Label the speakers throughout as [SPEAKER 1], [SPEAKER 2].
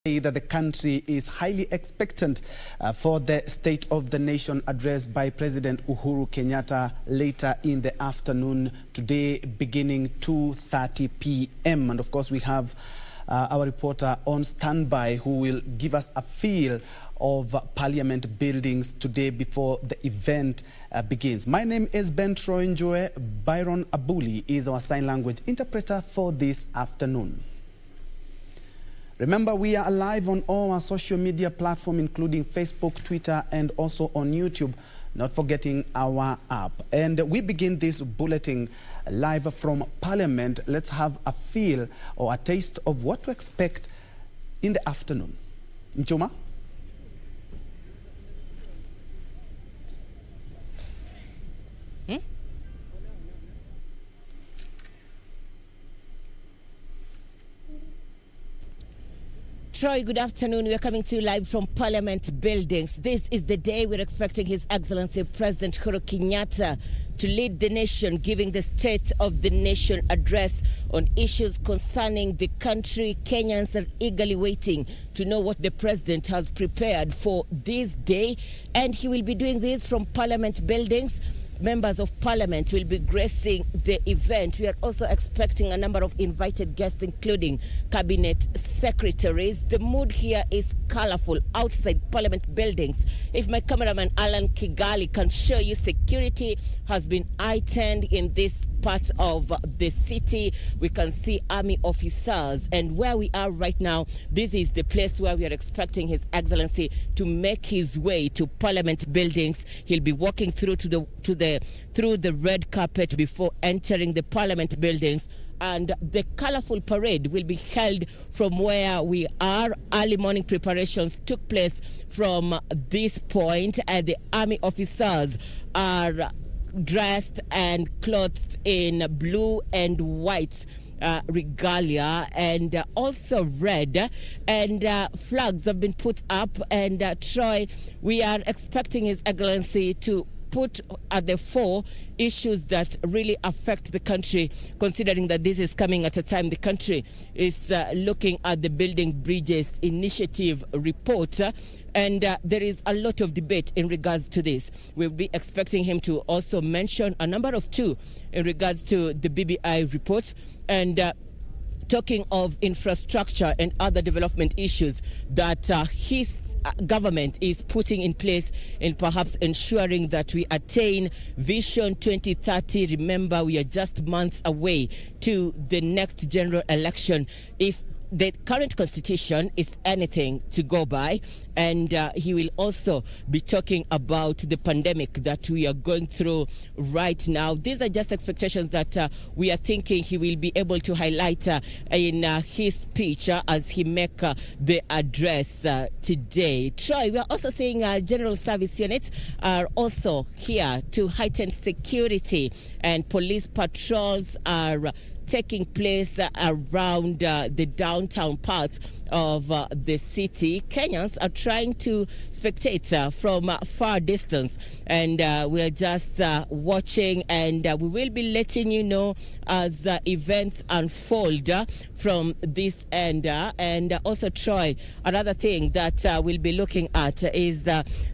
[SPEAKER 1] That the country is highly expectant for the State of the Nation address by President Uhuru Kenyatta later in the afternoon today, beginning 2:30 p.m. And of course, we have our reporter on standby who will give us a feel of Parliament buildings today before the event begins. My name is Troy Njue. Byron Abuli is our sign language interpreter for this afternoon. Remember, we are live on all our social media platforms, including Facebook, Twitter, and also on YouTube, not forgetting our app. And we begin this bulletin live from Parliament. Let's have a feel or a taste of what to expect in the afternoon. Njuma?
[SPEAKER 2] Troy, good afternoon. We are coming to you live from Parliament buildings. This is the day we're expecting His Excellency President Uhuru Kenyatta to lead the nation, giving the State of the Nation address on issues concerning the country. Kenyans are eagerly waiting to know what the President has prepared for this day. And he will be doing this from Parliament buildings. Members of Parliament will be gracing the event. We are also expecting a number of invited guests, including cabinet secretaries. The mood here is colorful outside Parliament buildings. If my cameraman Alan Kigali can show you, security has been heightened in this part of the city. We can see army officers, and where we are right now, this is the place where we are expecting His Excellency to make his way to Parliament buildings. He'll be walking through through the red carpet before entering the Parliament buildings, and the colorful parade will be held from where we are. Early morning preparations took place from this point, and the army officers are dressed and clothed in blue and white regalia, and also red, and flags have been put up. And Troy, we are expecting His Excellency to put at the fore issues that really affect the country, considering that this is coming at a time the country is looking at the Building Bridges Initiative report. And there is a lot of debate in regards to this. We'll be expecting him to also mention a number of two in regards to the BBI report, and talking of infrastructure and other development issues that his government is putting in place, and perhaps ensuring that we attain Vision 2030. Remember, we are just months away to the next general election. If the current constitution is anything to go by, and he will also be talking about the pandemic that we are going through right now. These are just expectations that we are thinking he will be able to highlight in his speech as he make the address today. Troy, we are also seeing General Service units are also here to heighten security, and police patrols are taking place around the downtown part of the city. Kenyans are trying to spectate from far distance, and we are just watching, and we will be letting you know as events unfold from this end. And also, Troy, another thing that we'll be looking at is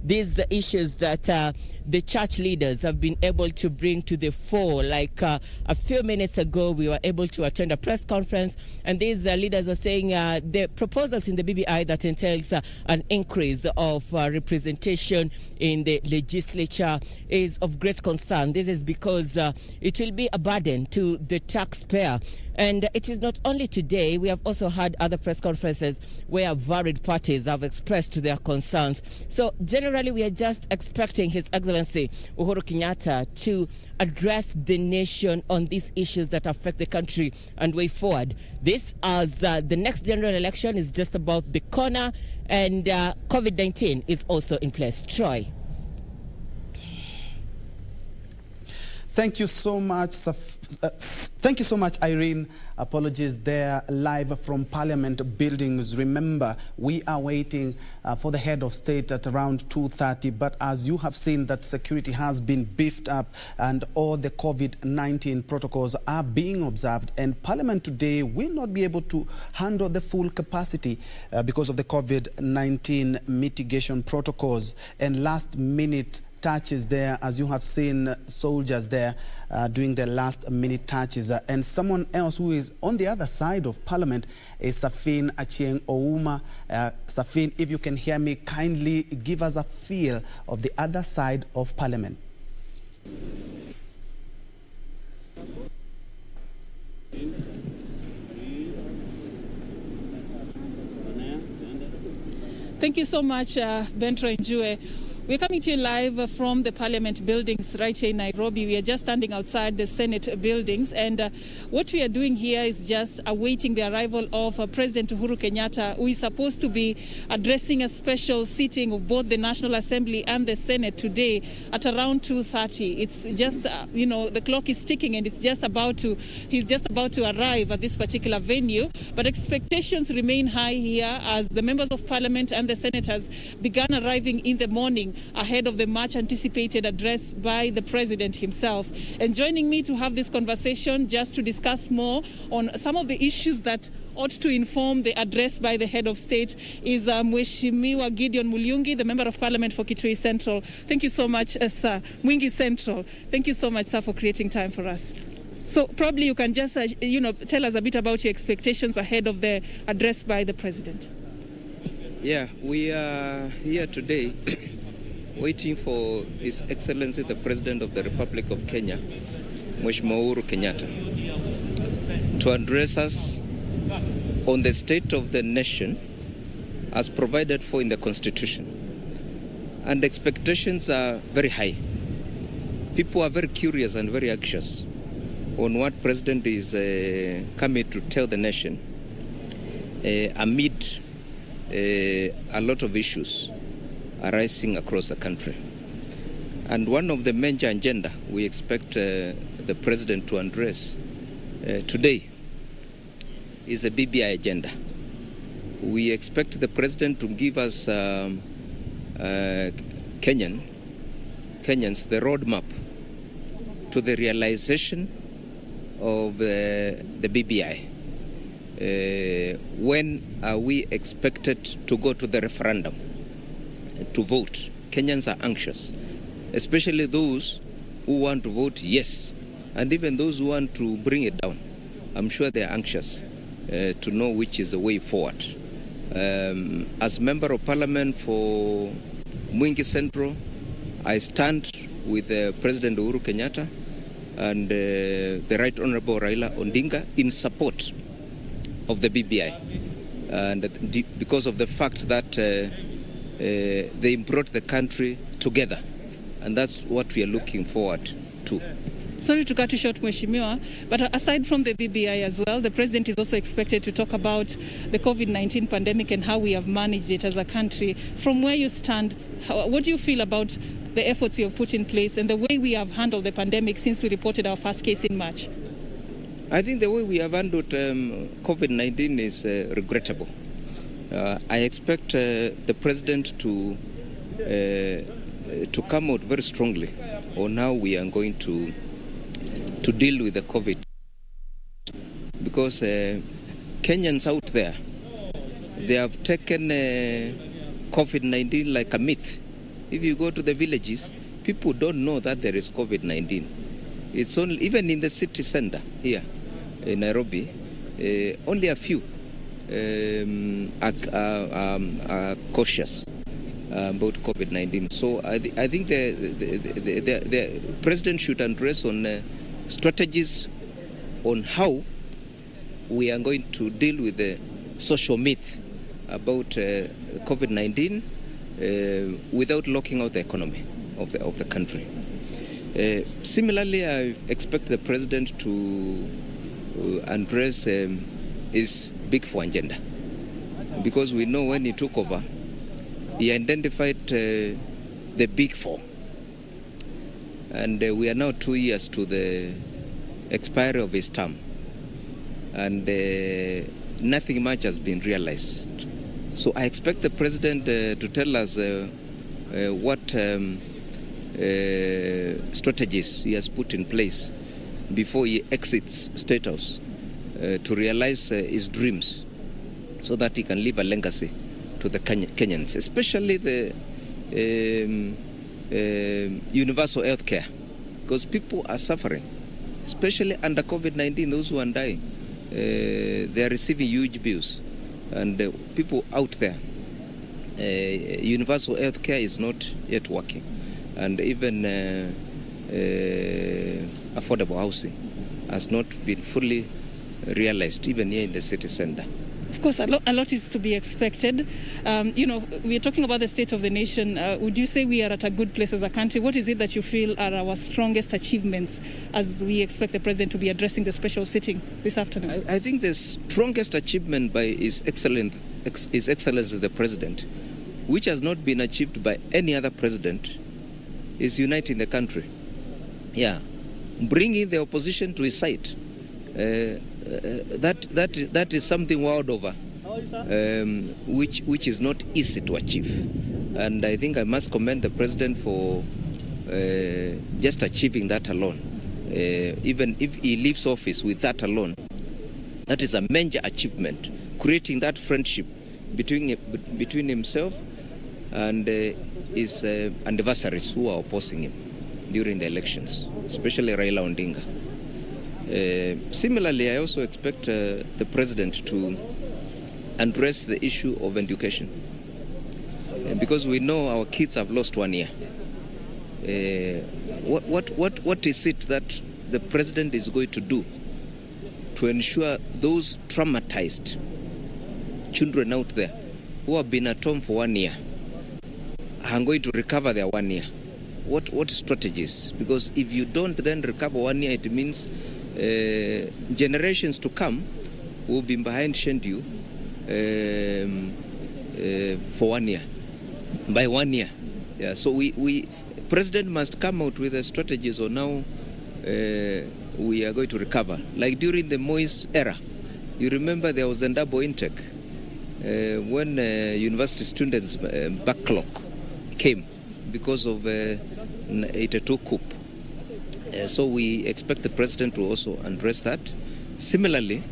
[SPEAKER 2] these issues that the church leaders have been able to bring to the fore. Like a few minutes ago, we were able to attend a press conference, and these leaders were saying the proposals in the BBI that entails an increase of representation in the legislature is of great concern. This is because it will be a burden to the taxpayer. And it is not only today. We have also had other press conferences where varied parties have expressed their concerns. So generally, we are just expecting His Excellency Uhuru Kenyatta to address the nation on these issues that affect the country and way forward. This, as the next general election is just about the corner, and COVID-19 is also in place. Troy.
[SPEAKER 1] Thank you so much. Thank you so much, Irene. Apologies there, live from Parliament buildings. Remember, we are waiting for the head of state at around 2:30. But as you have seen, that security has been beefed up and all the COVID-19 protocols are being observed. And Parliament today will not be able to handle the full capacity because of the COVID-19 mitigation protocols. And last minute touches there, as you have seen soldiers there doing their last minute touches. And someone else who is on the other side of Parliament is Safin Achieng Ouma. Safin, if you can hear me, kindly give us a feel of the other side of Parliament.
[SPEAKER 3] Thank you so much, Bentro and Njue. We're coming to you live from the Parliament buildings right here in Nairobi. We are just standing outside the Senate buildings, and what we are doing here is just awaiting the arrival of President Uhuru Kenyatta, who is supposed to be addressing a special sitting of both the National Assembly and the Senate today at around 2:30. It's just, the clock is ticking, and he's just about to arrive at this particular venue. But expectations remain high here as the members of Parliament and the senators began arriving in the morning ahead of the much anticipated address by the president himself. And joining me to have this conversation just to discuss more on some of the issues that ought to inform the address by the head of state is Mheshimiwa Gideon Mulyungi, the Member of Parliament for Kitui Central. Thank you so much, sir. Mwingi Central. Thank you so much, sir, for creating time for us. So probably you can just, tell us a bit about your expectations ahead of the address by the president.
[SPEAKER 4] Yeah, we are here today waiting for His Excellency the President of the Republic of Kenya, Mheshimiwa Uhuru Kenyatta, to address us on the state of the nation as provided for in the Constitution. And expectations are very high. People are very curious and very anxious on what President is coming to tell the nation amid a lot of issues arising across the country. And one of the major agenda we expect the President to address today is a BBI agenda. We expect the President to give us Kenyans the roadmap to the realization of the BBI. When are we expected to go to the referendum to vote? Kenyans are anxious, especially those who want to vote yes, and even those who want to bring it down. I'm sure they are anxious to know which is the way forward. As Member of Parliament for Mwingi Central, I stand with President Uhuru Kenyatta and the Right Honorable Raila Odinga in support of the BBI, and because of the fact that they brought the country together, and that's what we are looking forward to.
[SPEAKER 3] Sorry to cut you short, Mheshimiwa, but aside from the BBI as well, the President is also expected to talk about the COVID-19 pandemic and how we have managed it as a country. From where you stand, what do you feel about the efforts you have put in place and the way we have handled the pandemic since we reported our first case in March?
[SPEAKER 4] I think the way we have handled COVID-19 is regrettable. I expect the President to come out very strongly on how we are going to deal with the COVID. Because Kenyans out there, they have taken COVID-19 like a myth. If you go to the villages, people don't know that there is COVID-19. It's only, even in the city center here in Nairobi, only a few are cautious about COVID-19. So I think the President should address on strategies on how we are going to deal with the social myth about COVID-19 without locking out the economy of the country. Similarly, I expect the President to address his Big Four agenda, because we know when he took over, he identified the Big Four. And we are now 2 years to the expiry of his term. And nothing much has been realized. So I expect the president to tell us what strategies he has put in place before he exits State House to realize his dreams so that he can leave a legacy to the Kenyans, especially the universal health care, because people are suffering, especially under COVID-19, those who are dying. They are receiving huge bills, and people out there, universal health care is not yet working, and even affordable housing has not been fully realized, even here in the city center.
[SPEAKER 3] Of course, a lot is to be expected. We are talking about the state of the nation. Would you say we are at a good place as a country? What is it that you feel are our strongest achievements as we expect the president to be addressing the special sitting this afternoon?
[SPEAKER 4] I think the strongest achievement by His Excellency the President, which has not been achieved by any other president, is uniting the country. Yeah, bringing the opposition to his side. That is something world over, which is not easy to achieve. And I think I must commend the president for just achieving that alone. Even if he leaves office with that alone, that is a major achievement, creating that friendship between himself and his adversaries who are opposing him during the elections, especially Raila Odinga. Similarly, I also expect the president to address the issue of education, because we know our kids have lost 1 year. What is it that the president is going to do to ensure those traumatized children out there who have been at home for 1 year are going to recover their 1 year? What strategies? Because if you don't then recover 1 year, it means generations to come will be behind schedule for 1 year, by 1 year. Yeah, so we president must come out with the strategies on how we are going to recover. Like during the Moise era, you remember there was a double intake when university students backlog came because of 82 coup. So we expect the president to also address that. Similarly,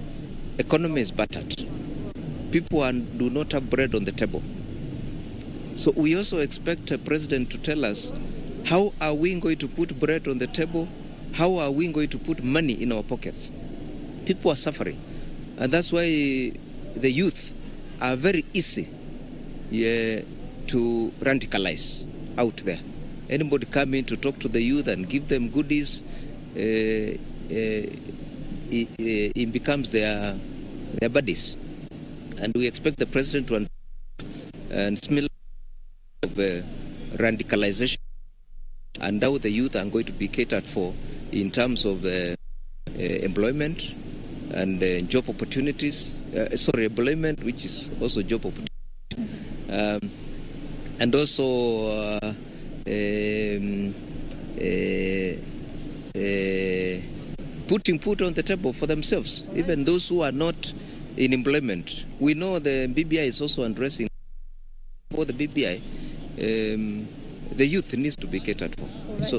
[SPEAKER 4] economy is battered. People do not have bread on the table. So we also expect the president to tell us, how are we going to put bread on the table? How are we going to put money in our pockets? People are suffering. And that's why the youth are very easy to radicalize out there. Anybody come in to talk to the youth and give them goodies, it becomes their buddies. And we expect the president to and smell of radicalization and how the youth are going to be catered for in terms of employment and job opportunities. Employment, which is also job opportunities. And also putting food on the table for themselves, even those who are not in employment. We know the BBI is also addressing for the BBI. The youth needs to be catered for.
[SPEAKER 3] Right. So,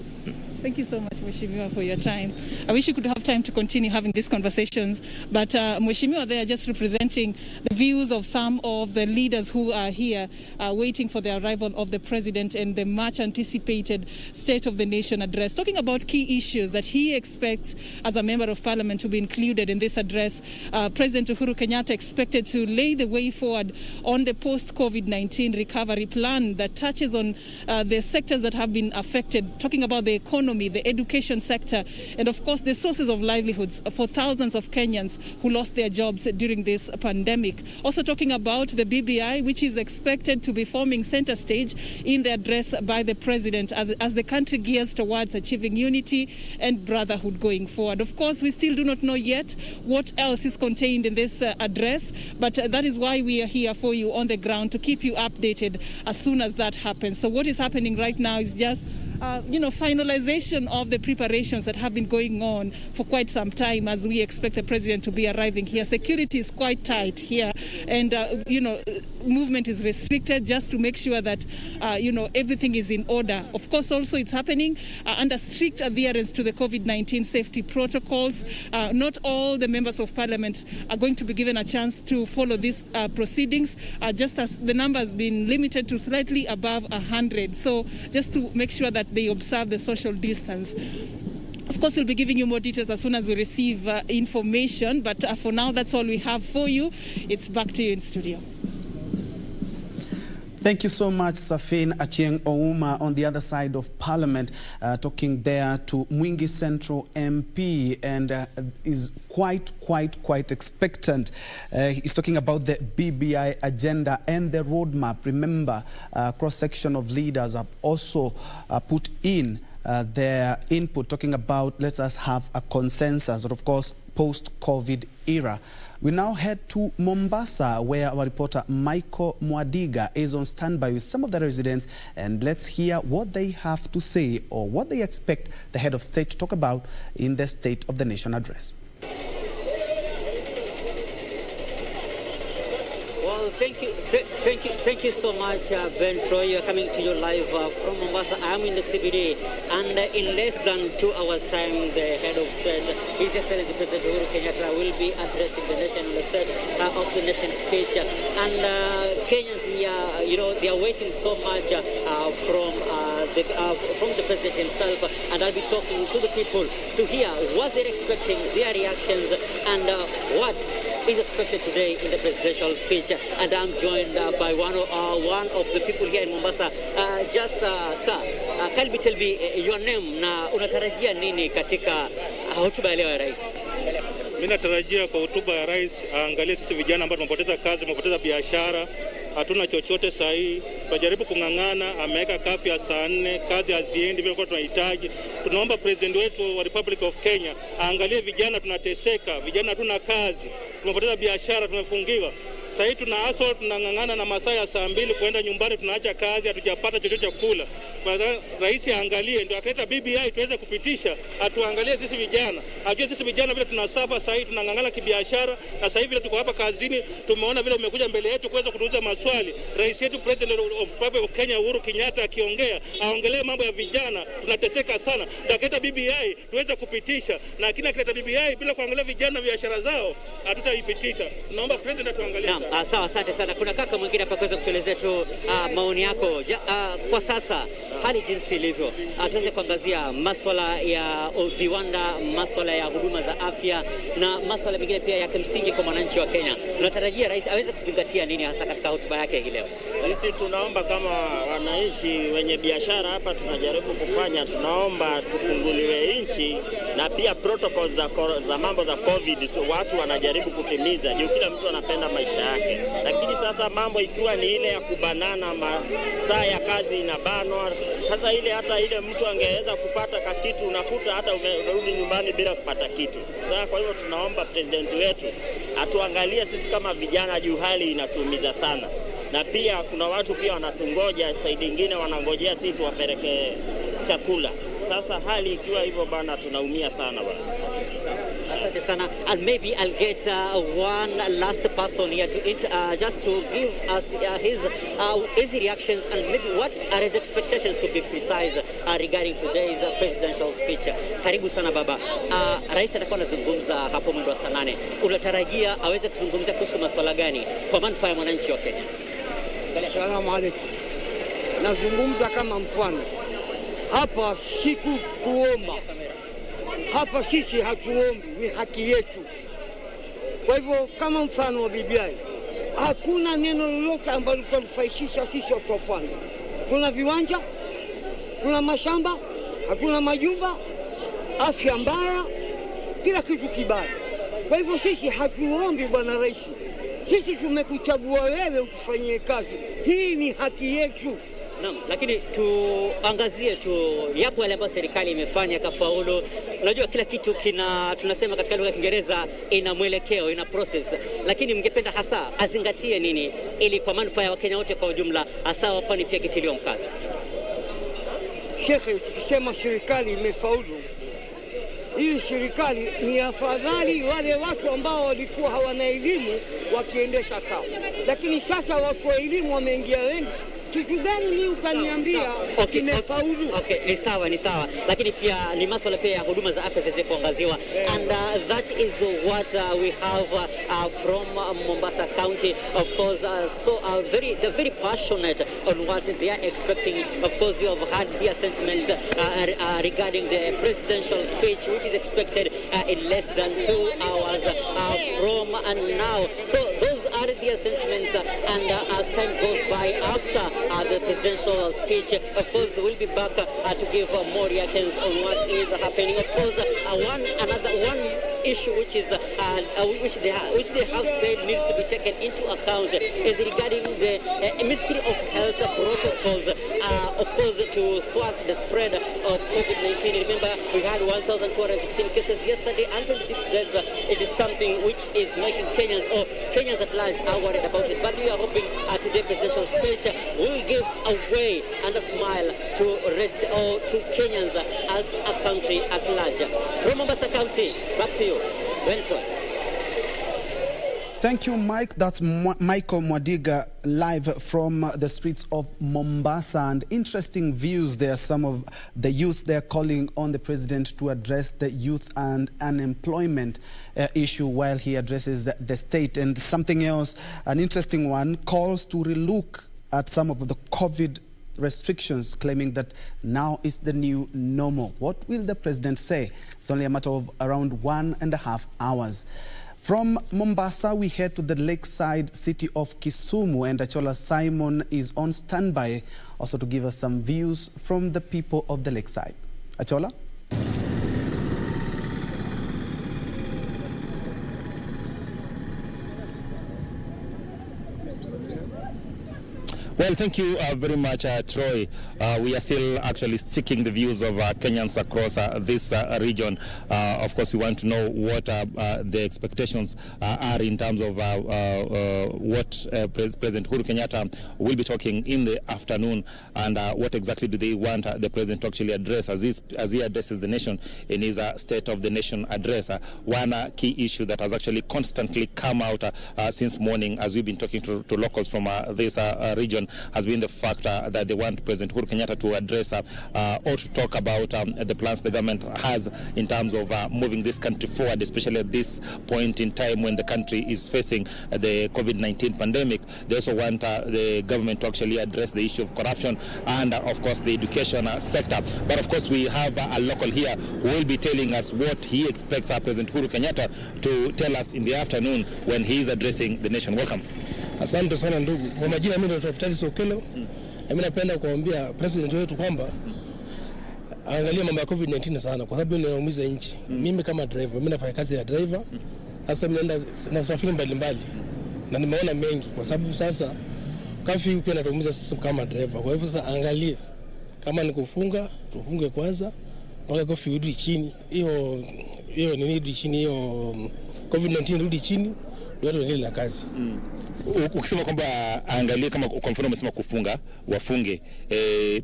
[SPEAKER 3] thank you so much, Mheshimiwa, for your time. I wish you could have time to continue having these conversations, but Mheshimiwa, they are just representing the views of some of the leaders who are here waiting for the arrival of the president and the much anticipated State of the Nation address, talking about key issues that he expects as a member of parliament to be included in this address. President Uhuru Kenyatta expected to lay the way forward on the post-COVID-19 recovery plan that touches on the sectors that have been affected, talking about the economy, the education sector, and of course the sources of livelihoods for thousands of Kenyans who lost their jobs during this pandemic. Also talking about the BBI, which is expected to be forming center stage in the address by the president as the country gears towards achieving unity and brotherhood going forward. Of course, we still do not know yet what else is contained in this address, but that is why we are here for you on the ground to keep you updated as soon as that happens. So what is happening right now is just finalization of the preparations that have been going on for quite some time as we expect the president to be arriving here. Security is quite tight here, and movement is restricted just to make sure that everything is in order. Of course, also it's happening under strict adherence to the COVID-19 safety protocols. Not all the members of parliament are going to be given a chance to follow these proceedings, just as the number has been limited to slightly above 100. So just to make sure that they observe the social distance. Of course, we'll be giving you more details as soon as we receive information, but for now, that's all we have for you. It's back to you in studio.
[SPEAKER 1] Thank you so much, Safin Achieng Ouma, on the other side of Parliament, talking there to Mwingi Central MP, and is quite expectant. He's talking about the BBI agenda and the roadmap. Remember, cross-section of leaders have also put in their input, talking about let us have a consensus, and of course, post-COVID era. We now head to Mombasa, where our reporter Michael Mwadiga is on standby with some of the residents, and let's hear what they have to say or what they expect the head of state to talk about in the State of the Nation address.
[SPEAKER 5] Well, thank you so much, Ben Troy. You're coming to you live from Mombasa. I'm in the CBD, and in less than 2 hours' time, the head of state, His Excellency President Uhuru Kenyatta, will be addressing the nation on the State of the Nation speech. And Kenyans here, they are waiting so much from the president himself, and I'll be talking to the people to hear what they're expecting, their reactions, and what is expected today in the presidential speech. And I'm joined by one of the people here in Mombasa. Sir, can you tell me your name na unatarajia nini katika hotuba ya leo ya rais?
[SPEAKER 6] Mimi natarajia kwa hotuba ya rais aangalie sisi vijana ambao tumepoteza kazi, tumepoteza biashara, hatuna chochote sahihi. Tunajaribu kungangana, ameweka kafi ya saa 4, kazi haziendi vile kwa tunahitaji. Tunaomba president wetu wa Republic of Kenya aangalie vijana, tunateseka, vijana hatuna kazi, tumepoteza biashara, tumefungiwa. Sasa tuna hustle, tunangangana na masaa ya saa 2 kwenda nyumbani, tunaacha kazi, hatujapata chochote cha kula. Rais aangalie, ndio akaleta BBI tuweze kupitisha, atuangalie sisi vijana. Ajue sisi vijana vile tunasafa sasa hivi, tunangangana kibiashara, na sasa hivi vile tuko hapa kazini, tumeona vile umekuja mbele yetu kuweza kutuuliza maswali. Rais yetu President of Kenya Uhuru Kenyatta akiongea, aongelee mambo ya vijana, tunateseka sana. Ndio akaleta BBI tuweze kupitisha, na kila akileta BBI bila kuangalia vijana biashara zao, hatutaipitisha. Naomba president atuangalie.
[SPEAKER 5] Sawa, asante sana. Kuna kaka mwingine hapa kuweza kutuelezea tu maoni yako. Kwa sasa hali jinsi ilivyo, tuweze kuangazia masuala ya viwanda, masuala ya huduma za afya na masuala mengine pia ya kimsingi kwa mwananchi wa Kenya. Unatarajia rais aweze kuzingatia nini hasa katika hotuba yake hii leo?
[SPEAKER 7] Sisi tunaomba kama wananchi wenye biashara hapa tunajaribu kufanya, tunaomba tufunguliwe nchi, na pia protocols za mambo za COVID watu wanajaribu kutimiza. Juu kila mtu anapenda maisha yake. Lakini sasa mambo ikiwa ni ile ya kubanana, masaa ya kazi inabanwa. Sasa hata ile mtu angeweza kupata kakitu, unakuta hata umerudi nyumbani bila kupata kitu. Sasa kwa hivyo tunaomba president wetu atuangalie sisi kama vijana, juu hali inatuumiza sana. Na pia kuna watu pia wanatungoja, saidi nyingine wanangojea sisi tuwapeleke chakula. Sasa hali ikiwa hivyo bana, tunaumia sana bana.
[SPEAKER 5] Asante sana. And maybe I'll get one last person here to just to give us his reactions, and maybe what are the expectations, to be precise, regarding today's presidential speech. Karibu sana baba. Rais atakuwa anazungumza hapo mwendo wa saa 8. Unatarajia aweze kuzungumzia kuhusu masuala gani kwa manufaa ya mwananchi wa Kenya?
[SPEAKER 8] Asalamu alaykum. Nazungumza kama mfano. Hapa siku kuomba. Hapa sisi hatuombi, ni haki yetu. Kwa hivyo kama mfano wa BBI, hakuna neno lolote ambalo litanufaisha sisi watu wa pwani. Kuna viwanja, kuna mashamba, hakuna majumba, afya mbaya, kila kitu kibaya. Kwa hivyo sisi hatuombi bwana rais. Sisi tumekuchagua wewe utufanyie kazi. Hii ni haki yetu.
[SPEAKER 5] Naam, lakini tuangazie tu yapo yale ambayo serikali imefanya kafaulu. Unajua kila kitu tunasema katika lugha ya Kiingereza ina mwelekeo, ina process. Lakini mngependa hasa azingatie nini ili kwa manufaa ya Wakenya wote kwa ujumla, hasa wapani pia kitilio mkazo?
[SPEAKER 8] Shekhe, tukisema serikali imefaulu, hii serikali ni afadhali wale watu ambao walikuwa hawana elimu wakiendesha sawa, lakini sasa watu wa elimu wameingia wengi. Kitu gani ni ukaniambia kimefaulu?
[SPEAKER 5] Okay, ni sawa. Lakini pia ni masuala pia ya huduma za afya ziweze kuangaziwa. And that is what we have from Mombasa County. Of course, they're very passionate on what they are expecting. Of course, you have heard their sentiments regarding the presidential speech, which is expected in less than 2 hours from now. So those are their sentiments. And as time goes by after the presidential speech, of course, we'll be back to give more reactions on what is happening. Of course, one issue which is which they have said needs to be taken into account is regarding the Ministry of Health protocols. Of course, to thwart the spread of COVID-19. Remember, we had 1,216 cases yesterday and 26 deaths. It is something which is making Kenyans at large are worried about it. But we are hoping today's presidential speech will give a way and a smile to Kenyans as a country at large. From Mombasa County, back to you, Bentro.
[SPEAKER 1] Thank you, Mike. That's Michael Mwadiga live from the streets of Mombasa. And interesting views there. Some of the youth there calling on the president to address the youth and unemployment issue while he addresses the state. And something else, an interesting one, calls to relook at some of the COVID restrictions, claiming that now is the new normal. What will the president say? It's only a matter of around 1.5 hours. From Mombasa, we head to the lakeside city of Kisumu, and Achola Simon is on standby also to give us some views from the people of the lakeside. Achola?
[SPEAKER 9] Well, thank you very much, Troy. We are still actually seeking the views of Kenyans across this region. Of course, we want to know what the expectations are in terms of what President Uhuru Kenyatta will be talking in the afternoon, and what exactly do they want the president to actually address as he addresses the nation in his State of the Nation address. One key issue that has actually constantly come out since morning as we've been talking to locals from this region has been the fact that they want President Uhuru Kenyatta to address or to talk about the plans the government has in terms of moving this country forward, especially at this point in time when the country is facing the COVID-19 pandemic. They also want the government to actually address the issue of corruption and, of course, the education sector. But, of course, we have a local here who will be telling us what he expects President Uhuru Kenyatta to tell us in the afternoon when he is addressing the nation. Welcome.
[SPEAKER 10] Asante sana ndugu. Kwa majina mimi ndo Daktari Sokelo. Mimi napenda kuambia president wetu kwamba angalia mambo ya COVID-19 sana kwa sababu inaumiza nchi. Mimi kama driver, mimi nafanya kazi ya driver. Sasa mimi naenda nasafiri mbalimbali. Na nimeona mengi kwa sababu sasa kafi pia inaumiza sisi kama driver. Kwa hivyo sasa angalia kama ni kufunga, tufunge kwanza mpaka kafi irudi chini. Hiyo nini irudi chini, hiyo COVID-19 irudi chini. Ndio tuendelee na kazi.
[SPEAKER 9] Ukisema kwamba angalie kama kwa mfano umesema kufunga, wafunge.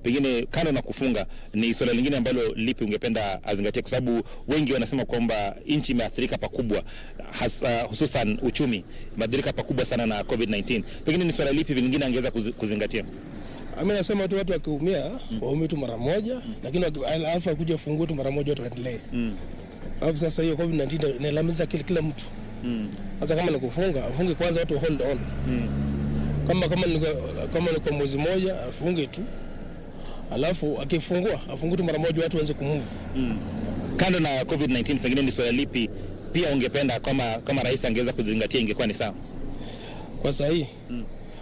[SPEAKER 9] Pengine kando na kufunga ni swala lingine ambalo lipi ungependa azingatie, kwa sababu wengi wanasema kwamba nchi imeathirika pakubwa, hususan uchumi imeathirika pakubwa sana na COVID-19. Pengine ni swala lipi lingine angeweza kuzingatia?
[SPEAKER 10] Mimi nasema tu watu wakiumia, waumie tu mara moja, lakini alfa kuja fungue tu mara moja watu waendelee. Hapo sasa hiyo COVID-19 inalamiza kila mtu. Sasa kama ni kufunga, afunge kwanza, watu hold on. Kama ni kwa mwezi mmoja, afunge tu. Alafu akifungua, afungue tu mara moja, watu waanze kumove.
[SPEAKER 9] Kando na COVID-19, pengine ni swala lipi pia ungependa kama rais angeweza kuzingatia ingekuwa ni sawa?
[SPEAKER 10] Kwa sasa hii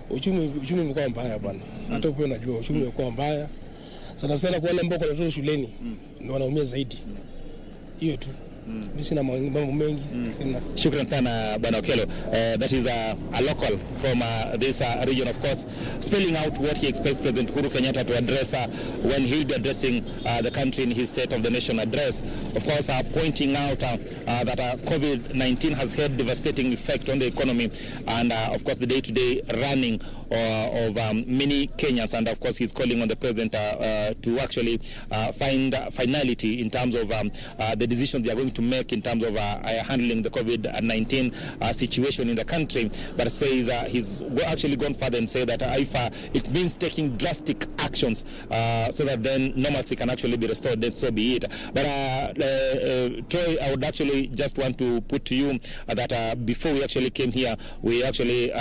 [SPEAKER 10] uchumi umekuwa mbaya bwana. Hata upo unajua uchumi umekuwa mbaya. Sana kwa wale ambao wanatoka shuleni ndio wanaumia zaidi. Hiyo tu. Mimi sina mambo mengi, sina.
[SPEAKER 9] Shukran sana Bwana Okello. That is a local from this region, of course, spelling out what he expects President Uhuru Kenyatta to address when he'll be addressing the country in his State of the Nation address. Of course, pointing out that COVID-19 has had devastating effect on the economy and, of course, the day-to-day running of many Kenyans. And, of course, he's calling on the President to actually find finality in terms of the decisions they are going to make in terms of handling the COVID-19 situation in the country, but says he's actually gone further and said that if it means taking drastic actions so that then normalcy can actually be restored, then so be it. But Troy, I would actually just want to put to you that before we actually came here, we actually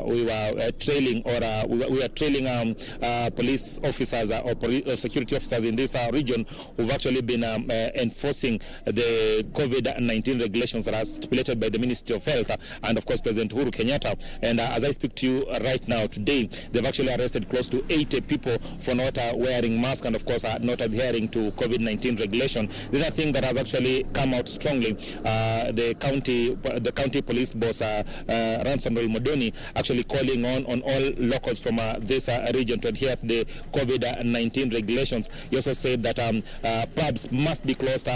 [SPEAKER 9] we were trailing police officers or security officers in this region who've actually been enforcing the COVID-19 regulations that are stipulated by the Ministry of Health and, of course, President Uhuru Kenyatta. And as I speak to you right now, today, they've actually arrested close to 80 people for not wearing masks and, of course, not adhering to COVID-19 regulation. The other thing that has actually come out strongly, the county police boss, Ransomwell Modoni, actually calling on all locals from this region to adhere to the COVID-19 regulations. He also said that pubs must be closed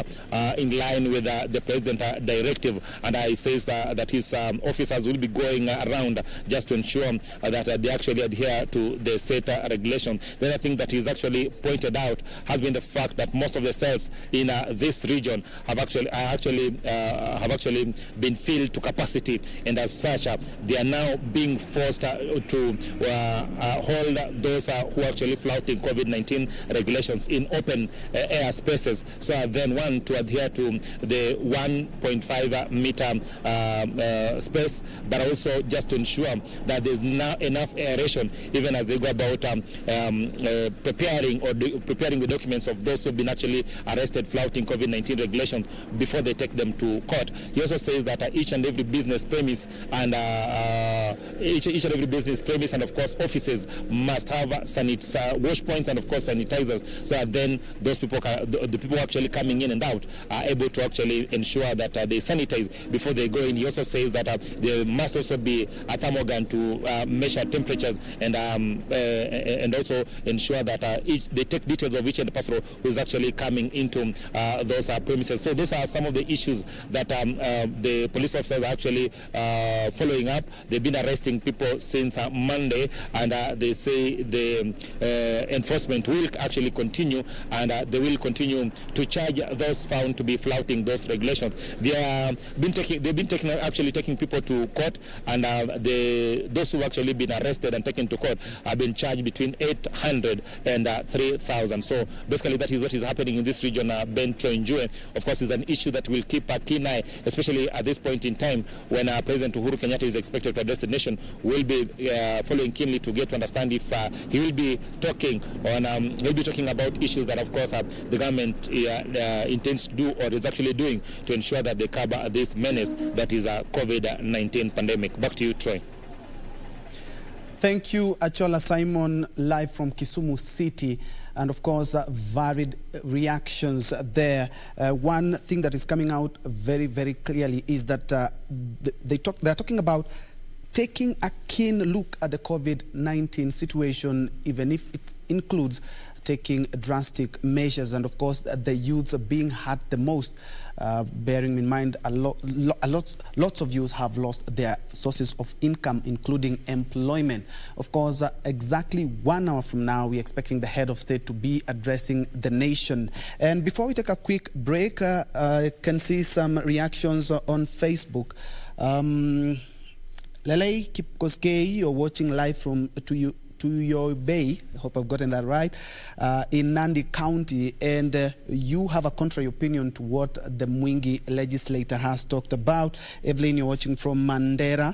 [SPEAKER 9] in line with the President directive, and he says that his officers will be going around just to ensure that they actually adhere to the set regulation. The other thing that he's actually pointed out has been the fact that most of the cells in this region have actually been filled to capacity, and as such they are now being forced to hold those who are actually flouting COVID-19 regulations in open air spaces, so then one to adhere to the 1.5 meter space, but also just to ensure that there's now enough aeration even as they go about preparing the documents of those who have been actually arrested flouting COVID-19 regulations before they take them to court. He also says that each and every business premise and of course offices must have wash points and of course sanitizers, so that then those people the people actually coming in and out are able to actually ensure that they sanitize before they go in. He also says that there must also be a thermogun to measure temperatures and also ensure that they take details of each and the person who is actually coming into those premises. So those are some of the issues that the police officers are actually following up. They've been arresting people since Monday, and they say the enforcement will actually continue, and they will continue to charge those found to be flouting those regulations. They've been taking people to court, and those who have actually been arrested and taken to court have been charged between 800 and 3,000. So basically that is what is happening in this region. Njue, of course, is an issue that will keep a keen eye, especially at this point in time when President Uhuru Kenyatta is expected to address the nation. Will be following keenly to get to understand if he will be talking about issues that, of course, the government intends to do or is actually doing to ensure that they cover this menace that is a COVID-19 pandemic. Back to you, Troy.
[SPEAKER 1] Thank you, Achola Simon, live from Kisumu City. And of course, varied reactions there. One thing that is coming out very, very clearly is that they're talking about taking a keen look at the COVID-19 situation, even if it includes taking drastic measures. And of course, the youths are being hurt the most, bearing in mind lots of youths have lost their sources of income, including employment. Of course, exactly 1 hour from now, we're expecting the head of state to be addressing the nation. And before we take a quick break, I can see some reactions on Facebook. Lele Kipkoskei, you're watching live from Tuyo Bay, I hope I've gotten that right, in Nandi County, and you have a contrary opinion to what the Mwingi legislator has talked about. Evelyn, you're watching from Mandera.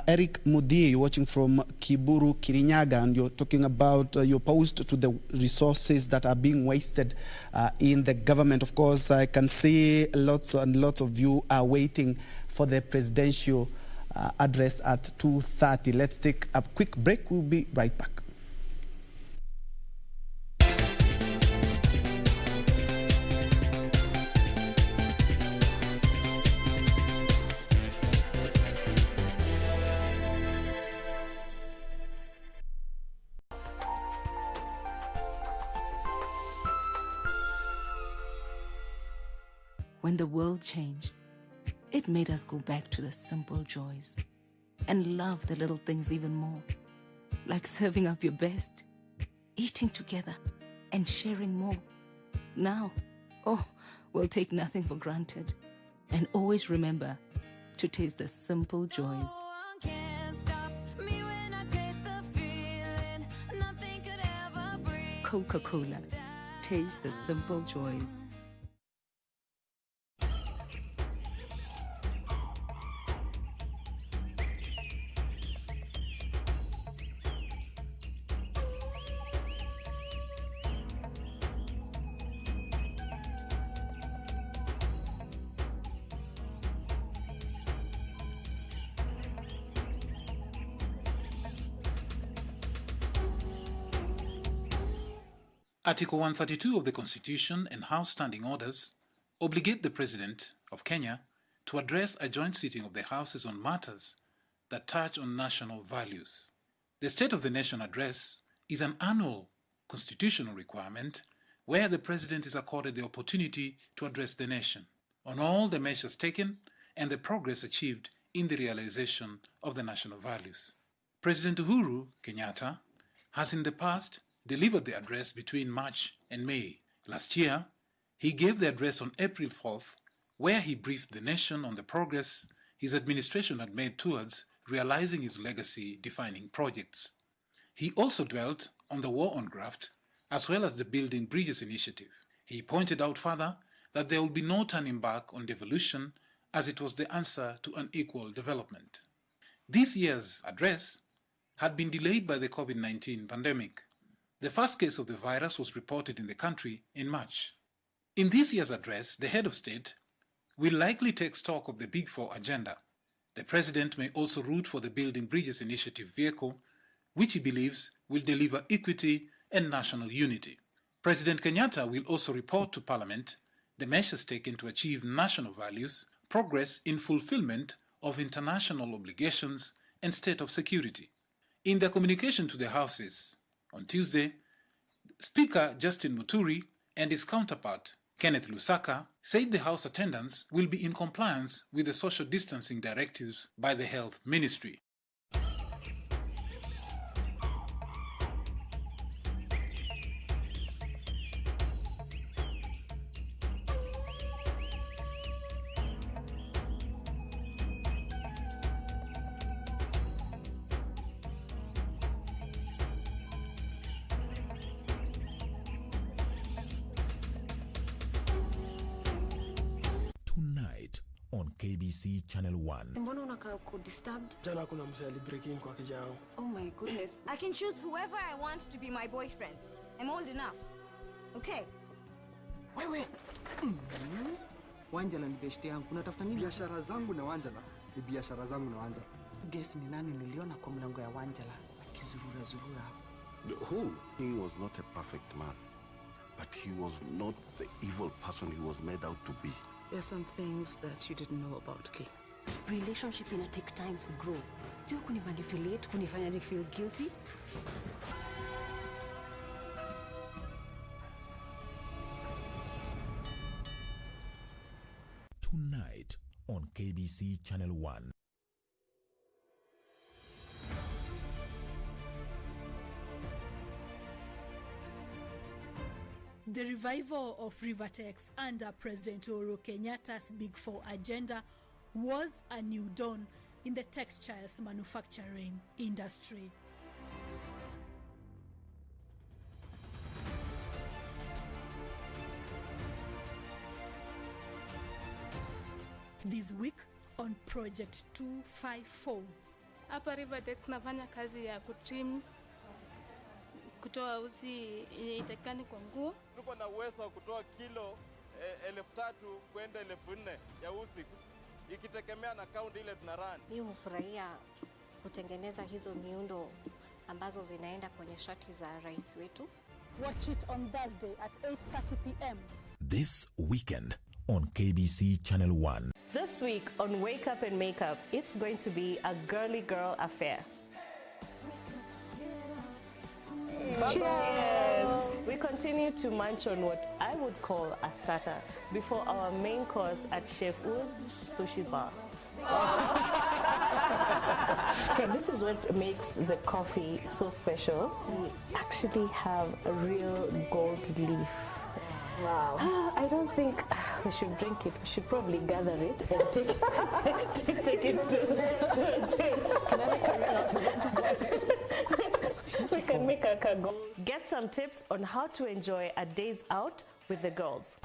[SPEAKER 1] Eric Mudi, you're watching from Kiburu, Kirinyaga, and you're talking about, you're opposed to the resources that are being wasted in the government. Of course, I can see lots and lots of you are waiting for the presidential address at 2:30. Let's take a quick break. We'll be right back.
[SPEAKER 11] when the world changed, it made us go back to the simple joys and love the little things even more, like serving up your best, eating together, and sharing more. Now, we'll take nothing for granted and always remember to taste the simple joys. Coca-Cola. Taste the simple joys.
[SPEAKER 12] Article 132 of the Constitution and House Standing Orders obligate the President of Kenya to address a joint sitting of the Houses on matters that touch on national values. The State of the Nation Address is an annual constitutional requirement where the President is accorded the opportunity to address the nation on all the measures taken and the progress achieved in the realization of the national values. President Uhuru Kenyatta has in the past delivered the address between March and May. Last year, he gave the address on April 4th, where he briefed the nation on the progress his administration had made towards realizing his legacy-defining projects. He also dwelt on the war on graft, as well as the Building Bridges initiative. He pointed out further that there will be no turning back on devolution, as it was the answer to unequal development. This year's address had been delayed by the COVID-19 pandemic. The first case of the virus was reported in the country in March. In this year's address, the head of state will likely take stock of the Big Four agenda. The President may also root for the Building Bridges initiative vehicle, which he believes will deliver equity and national unity. President Kenyatta will also report to Parliament the measures taken to achieve national values, progress in fulfillment of international obligations, and state of security. In their communication to the Houses, on Tuesday, Speaker Justin Muturi and his counterpart, Kenneth Lusaka, said the House attendance will be in compliance with the social distancing directives by the Health Ministry.
[SPEAKER 13] On KBC Channel 1.
[SPEAKER 14] Mbona unakaa disturbed?
[SPEAKER 10] Jana kuna mzee alibreak in kwa kijao.
[SPEAKER 14] Oh my goodness. I can choose whoever I want to be my boyfriend. I'm old enough. Okay.
[SPEAKER 15] Wewe. Wanjala ni besti yangu. Unatafuta nini?
[SPEAKER 16] Biashara zangu na Wanjala ni biashara zangu na Wanjala.
[SPEAKER 15] Guess ni nani niliona kwa mlango ya Wanjala akizurura zurura.
[SPEAKER 17] Who? He was not a perfect man, but he was not the evil person he was made out to be.
[SPEAKER 15] There's some things that you didn't know about Kay.
[SPEAKER 14] Relationship ina take time to grow. Sio kunimanipulate, kunifanya ni feel guilty.
[SPEAKER 13] Tonight on KBC Channel 1.
[SPEAKER 18] The revival of Rivertex under President Uhuru Kenyatta's Big Four agenda was a new dawn in the textiles manufacturing industry. This week on Project 254.
[SPEAKER 19] Hapa Rivertex nafanya kazi ya kutrim, kutoa uzi yenye itakani kwa nguo.
[SPEAKER 20] Tuko na uwezo wa kutoa kilo 3,000 kwenda 4,000 ya uzi, ikitegemea na kaunti ile tunarani.
[SPEAKER 21] Mimi hufurahia kutengeneza hizo miundo ambazo zinaenda kwenye shati za rais wetu.
[SPEAKER 18] Watch it on Thursday at 8:30 p.m.
[SPEAKER 13] This weekend on KBC Channel 1.
[SPEAKER 22] This week on Wake Up and Make Up, it's going to be a girly girl affair. Cheers! With continue to munch on what I would call a starter before our main course at Chef Wood Sushi Bar. This is what makes the coffee so special. We actually have a real gold leaf. Wow. I don't think we should drink it. We should probably gather it and take it to a jail. Can I make a ring out of it? We can make a cargo. Get some tips on how to enjoy a days out with the girls.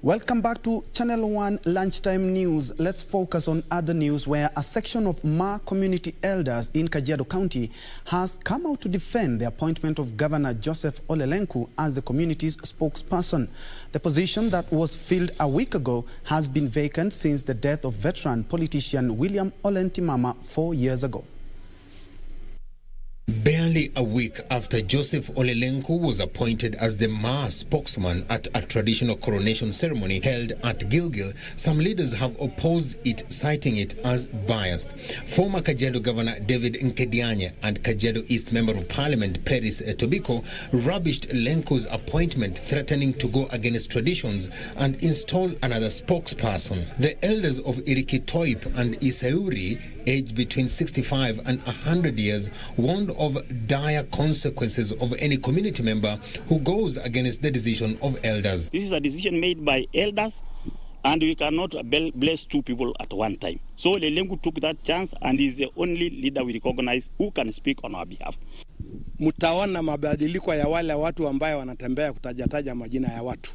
[SPEAKER 1] Welcome back to Channel 1 Lunchtime News. Let's focus on other news where a section of Ma community elders in Kajiado County has come out to defend the appointment of Governor Joseph Ole Lenku as the community's spokesperson. The position that was filled a week ago has been vacant since the death of veteran politician William Ole Ntimama 4 years ago.
[SPEAKER 2] Barely a week after Joseph Ole Lenku was appointed as the Ma spokesman at a traditional coronation ceremony held at Gilgil, some leaders have opposed it, citing it as biased. Former Kajiado Governor David Nkedianye and Kajiado East Member of Parliament Peris Tobiko rubbished Lenku's appointment, threatening to go against traditions and install another spokesperson. The elders of Irikitoip and Isauri, aged between 65 and 100 years, warned of dire consequences of any community member who goes against the decision of elders.
[SPEAKER 4] This is a decision made by elders, and we cannot bless two people at one time. So Ole Lenku took that chance and is the only leader we recognize who can speak on our behalf.
[SPEAKER 23] Mtaona mabadiliko ya wale watu ambayo wanatembea kutajataja majina ya watu.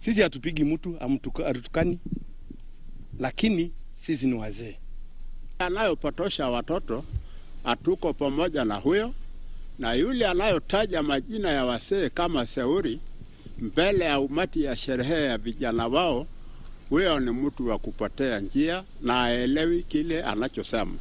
[SPEAKER 23] Sisi hatupigi mtu, hatutukani, lakini sisi ni wazee.
[SPEAKER 24] Anayopotosha watoto atuko pamoja na huyo, na yule anayotaja majina ya wasee kama Seuri mbele ya umati ya sherehe ya vijana wao, huyo ni mtu wa kupotea njia na aelewi kile anachosema.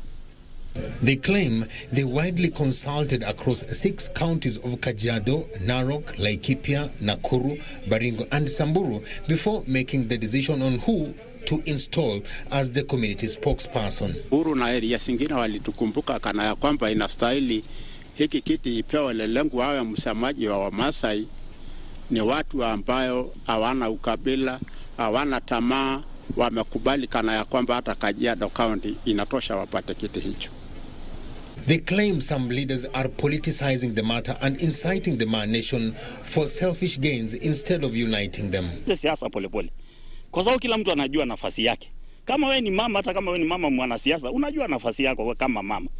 [SPEAKER 2] They claim they widely consulted across 6 counties of Kajiado, Narok, Laikipia, Nakuru, Baringo and Samburu before making the decision on who to install as the community spokesperson.
[SPEAKER 24] Uru na area zingine walitukumbuka kana ya kwamba inastahili hiki kiti ipewe Ole Lenku awe msemaji wa Wamasai. Ni watu ambayo hawana ukabila, hawana tamaa, wamekubali kana ya kwamba hata Kajiado County inatosha wapate kiti hicho.
[SPEAKER 2] They claim some leaders are politicizing the matter and inciting the Ma nation for selfish gains instead of uniting them.
[SPEAKER 4] Siasa polepole. Kwa sababu kila mtu anajua nafasi yake. Kama wewe ni mama, hata kama wewe ni mama mwanasiasa, unajua nafasi yako kama mama.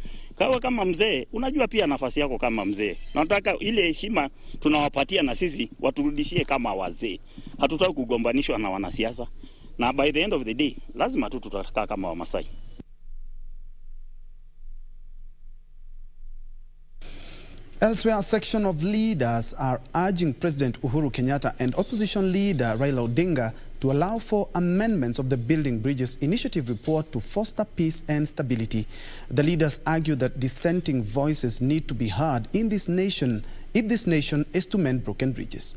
[SPEAKER 4] Kama mzee, unajua pia nafasi yako kama mzee. Nataka ile heshima tunawapatia na sisi waturudishie kama wazee. Hatutaki kugombanishwa na wanasiasa. Na by the end of the day, lazima tu tutakaa kama Wamasai.
[SPEAKER 1] Elsewhere, a section of leaders are urging President Uhuru Kenyatta and opposition leader Raila Odinga to allow for amendments of the Building Bridges Initiative report to foster peace and stability. The leaders argue that dissenting voices need to be heard in this nation if this nation is to mend broken bridges.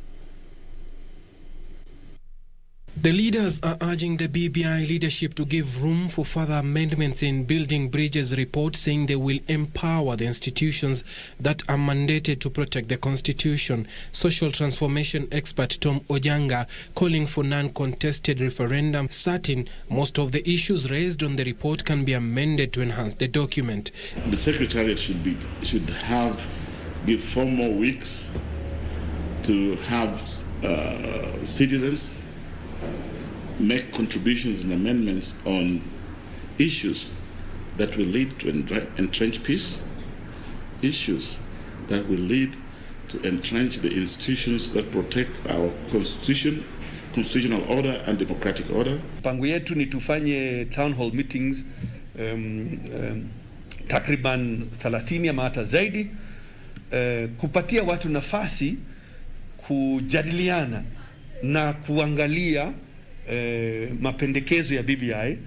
[SPEAKER 25] The leaders are urging the BBI leadership to give room for further amendments in Building Bridges report, saying they will empower the institutions that are mandated to protect the Constitution. Social transformation expert Tom Ojanga calling for non-contested referendum, certain most of the issues raised on the report can be amended to enhance the document.
[SPEAKER 26] The Secretariat should give 4 more weeks to have citizens make contributions and amendments on issues that will lead to entrench peace, issues that will lead to entrench the institutions that protect our constitution, constitutional order and democratic order.
[SPEAKER 27] Pango yetu ni tufanye town hall meetings takriban 30 ama hata zaidi, kupatia watu nafasi kujadiliana na kuangalia mapendekezo ya BBI.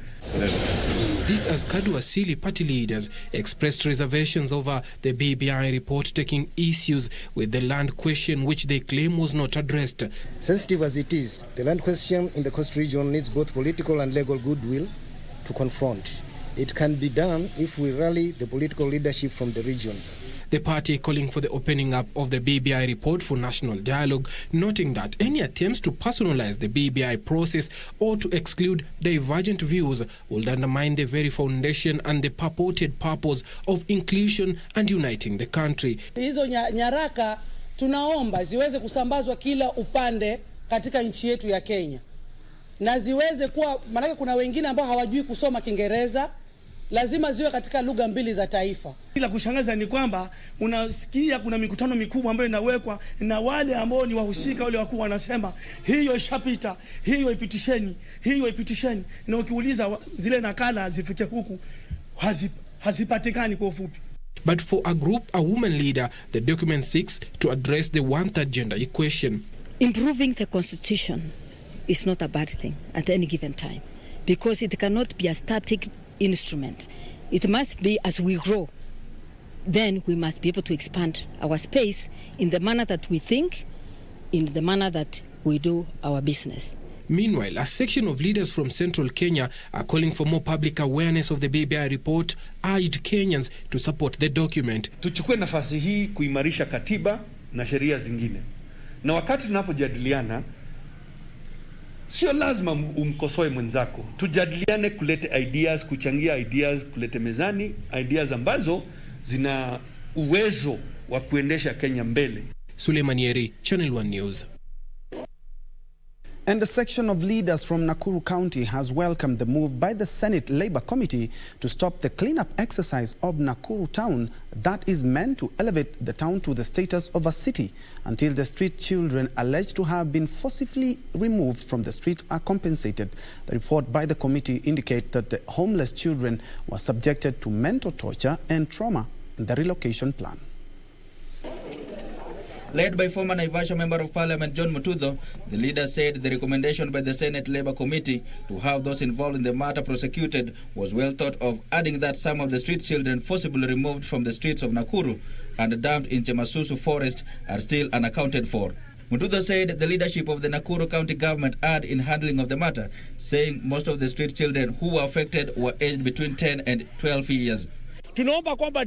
[SPEAKER 25] This as Kadu Asili party leaders expressed reservations over the BBI report taking issues with the land question, which they claim was not addressed.
[SPEAKER 3] Sensitive as it is, the land question in the coast region needs both political and legal goodwill to confront. It can be done if we rally the political leadership from the region.
[SPEAKER 25] The party calling for the opening up of the BBI report for national dialogue, noting that any attempts to personalize the BBI process or to exclude divergent views would undermine the very foundation and the purported purpose of inclusion and uniting the country.
[SPEAKER 5] Hizo nyaraka tunaomba ziweze kusambazwa kila upande katika nchi yetu ya Kenya. Na ziweze kuwa, maana kuna wengine ambao hawajui kusoma Kiingereza, lazima ziwe katika lugha mbili za taifa.
[SPEAKER 6] Ila kushangaza ni kwamba unasikia kuna mikutano mikubwa ambayo inawekwa na wale ambao ni wahusika wale wakuu wanasema hiyo ishapita, hiyo ipitisheni. Na ukiuliza zile nakala zifike huku hazipatikani kwa ufupi.
[SPEAKER 25] But for a woman leader, the document seeks to address the one-third gender equation.
[SPEAKER 7] Improving the constitution is not a bad thing at any given time, because it cannot be a static instrument. It must be, as we grow, then we must be able to expand our space in the manner that we think, in the manner that we do our business.
[SPEAKER 25] Meanwhile, a section of leaders from central Kenya are calling for more public awareness of the BBI report, urged Kenyans to support the document.
[SPEAKER 27] Tuchukue nafasi hii kuimarisha katiba na sheria zingine. Na wakati tunapojadiliana, sio lazima umkosoe mwenzako. Tujadiliane, kulete ideas, kuchangia ideas, kulete mezani ideas ambazo zina uwezo wa kuendesha Kenya mbele.
[SPEAKER 25] Suleiman Yeri, Channel 1 News.
[SPEAKER 1] And a section of leaders from Nakuru County has welcomed the move by the Senate Labour Committee to stop the cleanup exercise of Nakuru town that is meant to elevate the town to the status of a city until the street children alleged to have been forcibly removed from the street are compensated. The report by the committee indicates that the homeless children were subjected to mental torture and trauma in the relocation plan.
[SPEAKER 8] Led by former Naivasha Member of Parliament John Mutudho, the leader said the recommendation by the Senate Labour Committee to have those involved in the matter prosecuted was well thought of, adding that some of the street children forcibly removed from the streets of Nakuru and dumped in Chemasusu forest are still unaccounted for. Mutudho said the leadership of the Nakuru County government erred in handling of the matter, saying most of the street children who were affected were aged between 10 and 12 years.
[SPEAKER 9] Tunaomba kwamba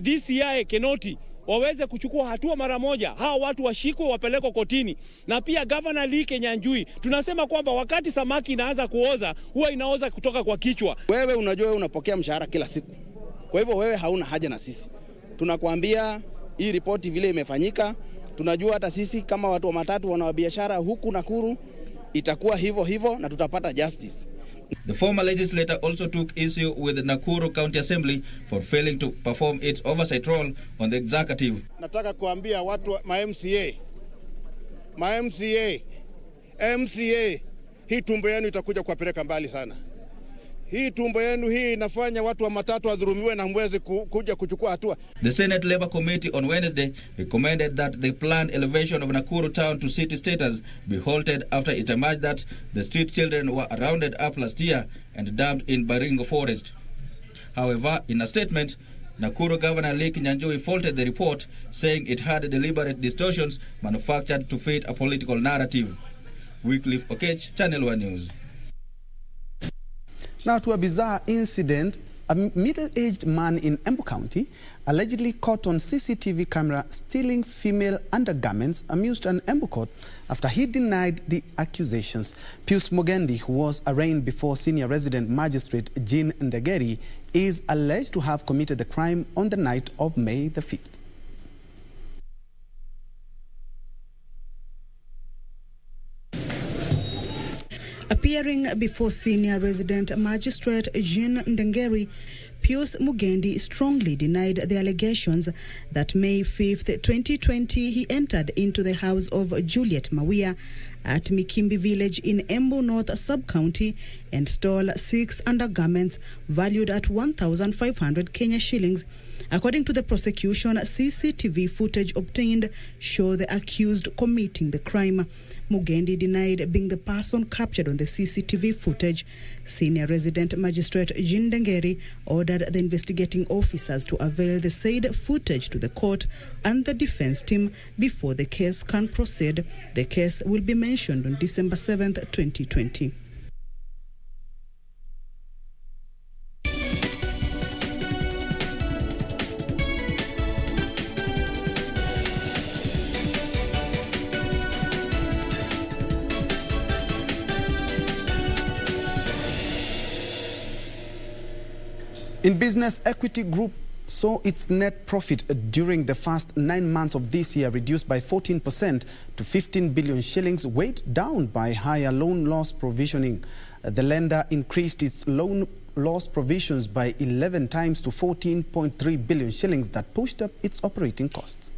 [SPEAKER 9] DCI Kenoti waweze kuchukua hatua mara moja, hao watu washikwe wapelekwe kotini. Na pia Governor Lee Njue, tunasema kwamba wakati samaki inaanza kuoza, huwa inaoza kutoka kwa kichwa.
[SPEAKER 23] Wewe unajua wewe unapokea mshahara kila siku. Kwa hivyo wewe hauna haja na sisi. Tunakuambia hii ripoti vile imefanyika, tunajua hata sisi kama watu wa matatu wana biashara huku Nakuru itakuwa hivyo na tutapata justice.
[SPEAKER 8] The former legislator also took issue with the Nakuru County Assembly for failing to perform its oversight role on the executive.
[SPEAKER 11] Nataka kuambia watu MCA, hii tumbo yenu itakuja kuwapeleka mbali sana. Hii tumbo yenu hii inafanya watu wa matatu wadhulumiwe na mwezi kuja kuchukua hatua.
[SPEAKER 8] The Senate Labour Committee on Wednesday recommended that the planned elevation of Nakuru town to city status be halted after it emerged that the street children were rounded up last year and dumped in Baringo Forest. However, in a statement, Nakuru Governor Lee Njue faulted the report, saying it had deliberate distortions manufactured to fit a political narrative. Wycliffe Okech, Channel 1 News.
[SPEAKER 1] Now to a bizarre incident. A middle-aged man in Embu County allegedly caught on CCTV camera stealing female undergarments amused an Embu court after he denied the accusations. Pius Mugendi, who was arraigned before Senior Resident Magistrate Jean Ndegeri, is alleged to have committed the crime on the night of May the 5th.
[SPEAKER 28] Appearing before Senior Resident Magistrate Jean Ndegeri,
[SPEAKER 10] Pius Mugendi strongly denied the allegations that May 5th, 2020, he entered into the house of Juliet Mawia at Mikimbi village in Embu North Sub-County and stole 6 undergarments valued at 1,500 Kenya shillings. According to the prosecution, CCTV footage obtained show the accused committing the crime. Mugendi denied being the person captured on the CCTV footage. Senior resident magistrate Jean Dengeri ordered the investigating officers to avail the said footage to the court and the defense team before the case can proceed. The case will be mentioned on December 7th, 2020.
[SPEAKER 1] In business, Equity Group saw its net profit during the first 9 months of this year reduced by 14% to 15 billion shillings, weighed down by higher loan loss provisioning. The lender increased its loan loss provisions by 11 times to 14.3 billion shillings that pushed up its operating costs.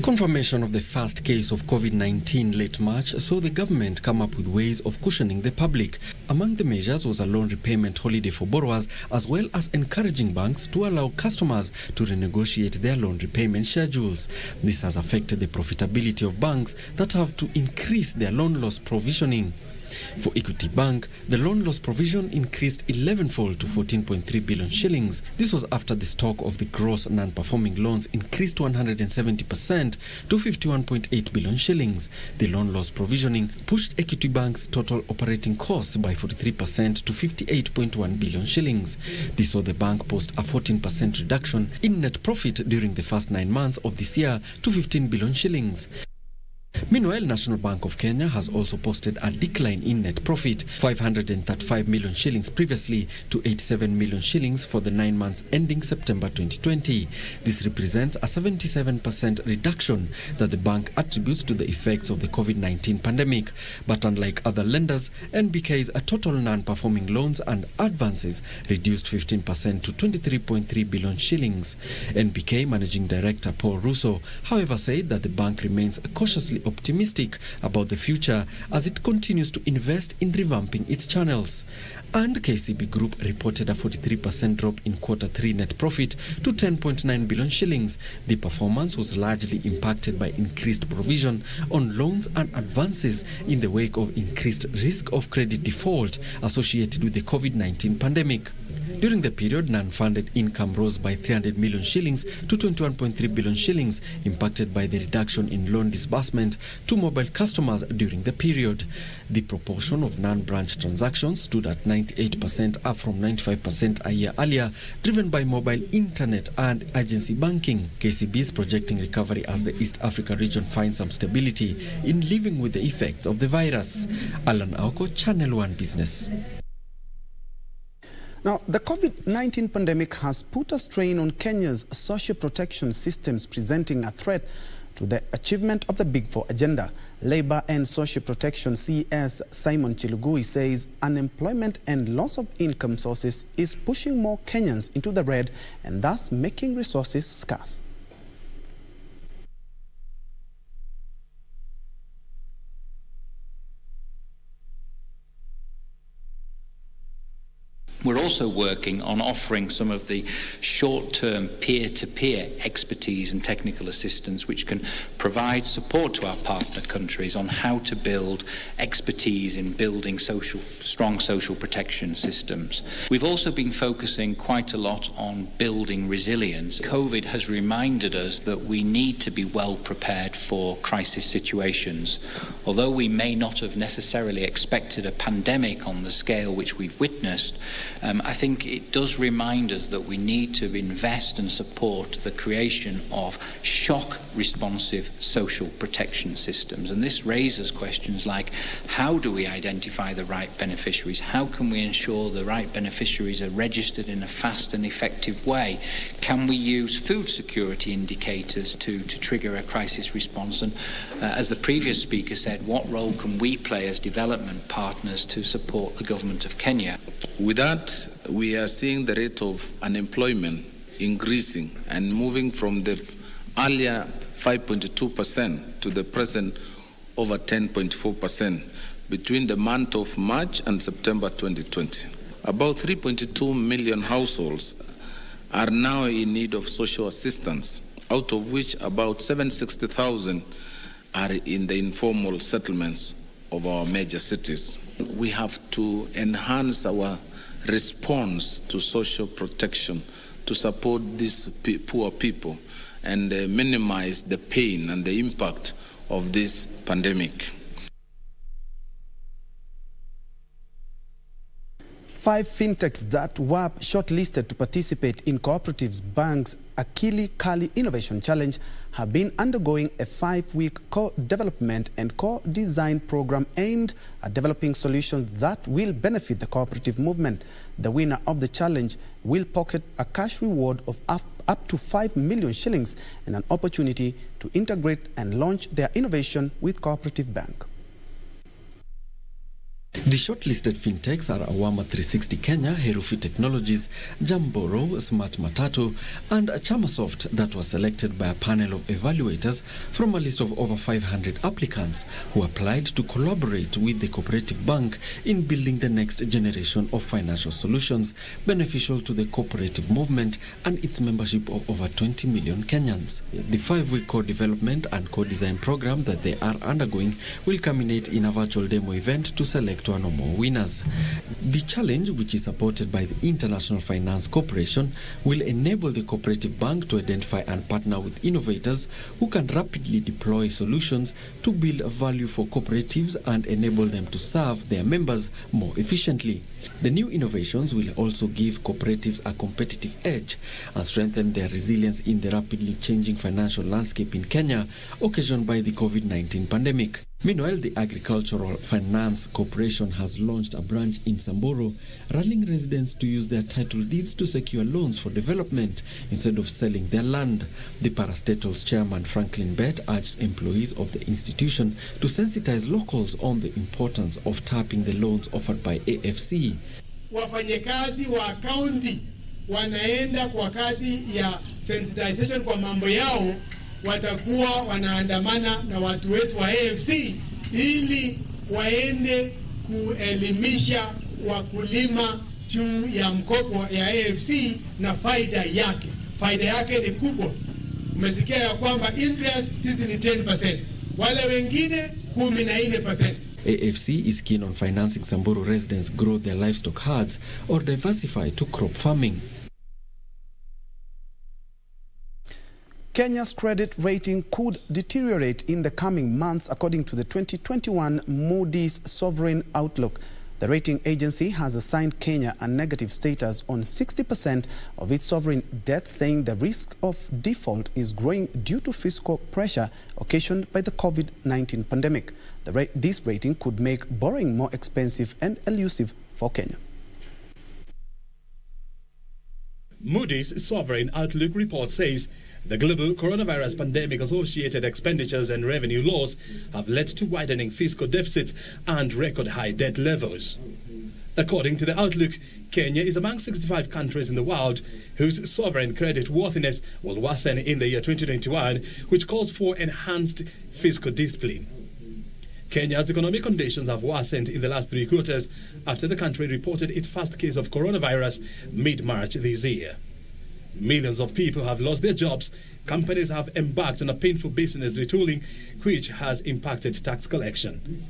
[SPEAKER 12] Confirmation of the first case of COVID-19 late March saw the government come up with ways of cushioning the public. Among the measures was a loan repayment holiday for borrowers, as well as encouraging banks to allow customers to renegotiate their loan repayment schedules. This has affected the profitability of banks that have to increase their loan loss provisioning. For Equity Bank, the loan loss provision increased 11-fold to 14.3 billion shillings. This was after the stock of the gross non-performing loans increased 170% to 51.8 billion shillings. The loan loss provisioning pushed Equity Bank's total operating costs by 43% to 58.1 billion shillings. This saw the bank post a 14% reduction in net profit during the first 9 months of this year to 15 billion shillings. Meanwhile, National Bank of Kenya has also posted a decline in net profit, 535 million shillings previously to 87 million shillings for the 9 months ending September 2020. This represents a 77% reduction that the bank attributes to the effects of the COVID-19 pandemic. But unlike other lenders, NBK's total non-performing loans and advances reduced 15% to 23.3 billion shillings. NBK Managing Director Paul Russo, however, said that the bank remains cautiously optimistic about the future as it continues to invest in revamping its channels. And KCB Group reported a 43% drop in Q3 net profit to 10.9 billion shillings. The performance was largely impacted by increased provision on loans and advances in the wake of increased risk of credit default associated with the COVID-19 pandemic. During the period, non-funded income rose by 300 million shillings to 21.3 billion shillings, impacted by the reduction in loan disbursement to mobile customers during the period. The proportion of non-branch transactions stood at 98%, up from 95% a year earlier, driven by mobile internet and agency banking. KCB is projecting recovery as the East Africa region finds some stability in living with the effects of the virus. Alan Aoko, Channel 1 Business.
[SPEAKER 1] Now, the COVID-19 pandemic has put a strain on Kenya's social protection systems, presenting a threat to the achievement of the Big Four agenda. Labour and Social Protection CS Simon Chilugui says unemployment and loss of income sources is pushing more Kenyans into the red and thus making resources scarce.
[SPEAKER 14] We're also working on offering some of the short-term peer-to-peer expertise and technical assistance which can provide support to our partner countries on how to build expertise in building strong social protection systems. We've also been focusing quite a lot on building resilience. COVID has reminded us that we need to be well prepared for crisis situations. Although we may not have necessarily expected a pandemic on the scale which we've witnessed, I think it does remind us that we need to invest and support the creation of shock-responsive social protection systems. And this raises questions like, how do we identify the right beneficiaries? How can we ensure the right beneficiaries are registered in a fast and effective way? Can we use food security indicators to trigger a crisis response? And as the previous speaker said, what role can we play as development partners to support the government of Kenya?
[SPEAKER 15] With that, that, we are seeing the rate of unemployment increasing and moving from the earlier 5.2% to the present over 10.4% between the month of March and September 2020. About 3.2 million households are now in need of social assistance, out of which about 760,000 are in the informal settlements of our major cities. We have to enhance our response to social protection to support these poor people and minimize the pain and the impact of this pandemic.
[SPEAKER 1] 5 fintechs that were shortlisted to participate in Cooperatives Bank's Akili Kali Innovation Challenge have been undergoing a 5-week co-development and co-design program aimed at developing solutions that will benefit the cooperative movement. The winner of the challenge will pocket a cash reward of up to 5 million shillings and an opportunity to integrate and launch their innovation with Cooperative Bank.
[SPEAKER 12] The shortlisted fintechs are Awama 360 Kenya, Herufi Technologies, Jamboro, Smart Matatu, and Chamasoft that was selected by a panel of evaluators from a list of over 500 applicants who applied to collaborate with the Cooperative Bank in building the next generation of financial solutions beneficial to the cooperative movement and its membership of over 20 million Kenyans. The 5-week co-development and co-design program that they are undergoing will culminate in a virtual demo event to select one or more winners. The challenge, which is supported by the International Finance Corporation, will enable the Cooperative Bank to identify and partner with innovators who can rapidly deploy solutions to build value for cooperatives and enable them to serve their members more efficiently. The new innovations will also give cooperatives a competitive edge and strengthen their resilience in the rapidly changing financial landscape in Kenya, occasioned by the COVID-19 pandemic. Meanwhile, the Agricultural Finance Corporation has launched a branch in Samburu, rallying residents to use their title deeds to secure loans for development instead of selling their land. The parastatal's chairman, Franklin Bett, urged employees of the institution to sensitize locals on the importance of tapping the loans offered by AFC.
[SPEAKER 16] Wafanyakazi wa kaunti wanaenda kwa kazi ya sensitization kwa mambo yao, watakuwa wanaandamana na watu wetu wa AFC ili waende kuelimisha wakulima juu ya mkopo ya AFC na faida yake. Faida yake ni kubwa. Umesikia ya kwamba interest sisi ni 10%, wale wengine 14%.
[SPEAKER 12] AFC is keen on financing Samburu residents grow their livestock herds or diversify to crop farming.
[SPEAKER 1] Kenya's credit rating could deteriorate in the coming months, according to the 2021 Moody's Sovereign Outlook. The rating agency has assigned Kenya a negative status on 60% of its sovereign debt, saying the risk of default is growing due to fiscal pressure occasioned by the COVID-19 pandemic. This rating could make borrowing more expensive and elusive for Kenya.
[SPEAKER 17] Moody's Sovereign Outlook report says the global coronavirus pandemic-associated expenditures and revenue loss have led to widening fiscal deficits and record-high debt levels. According to the Outlook, Kenya is among 65 countries in the world whose sovereign credit worthiness will worsen in the year 2021, which calls for enhanced fiscal discipline. Kenya's economic conditions have worsened in the last 3 quarters after the country reported its first case of coronavirus mid-March this year. Millions of people have lost their jobs. Companies have embarked on a painful business retooling, which has impacted tax collection.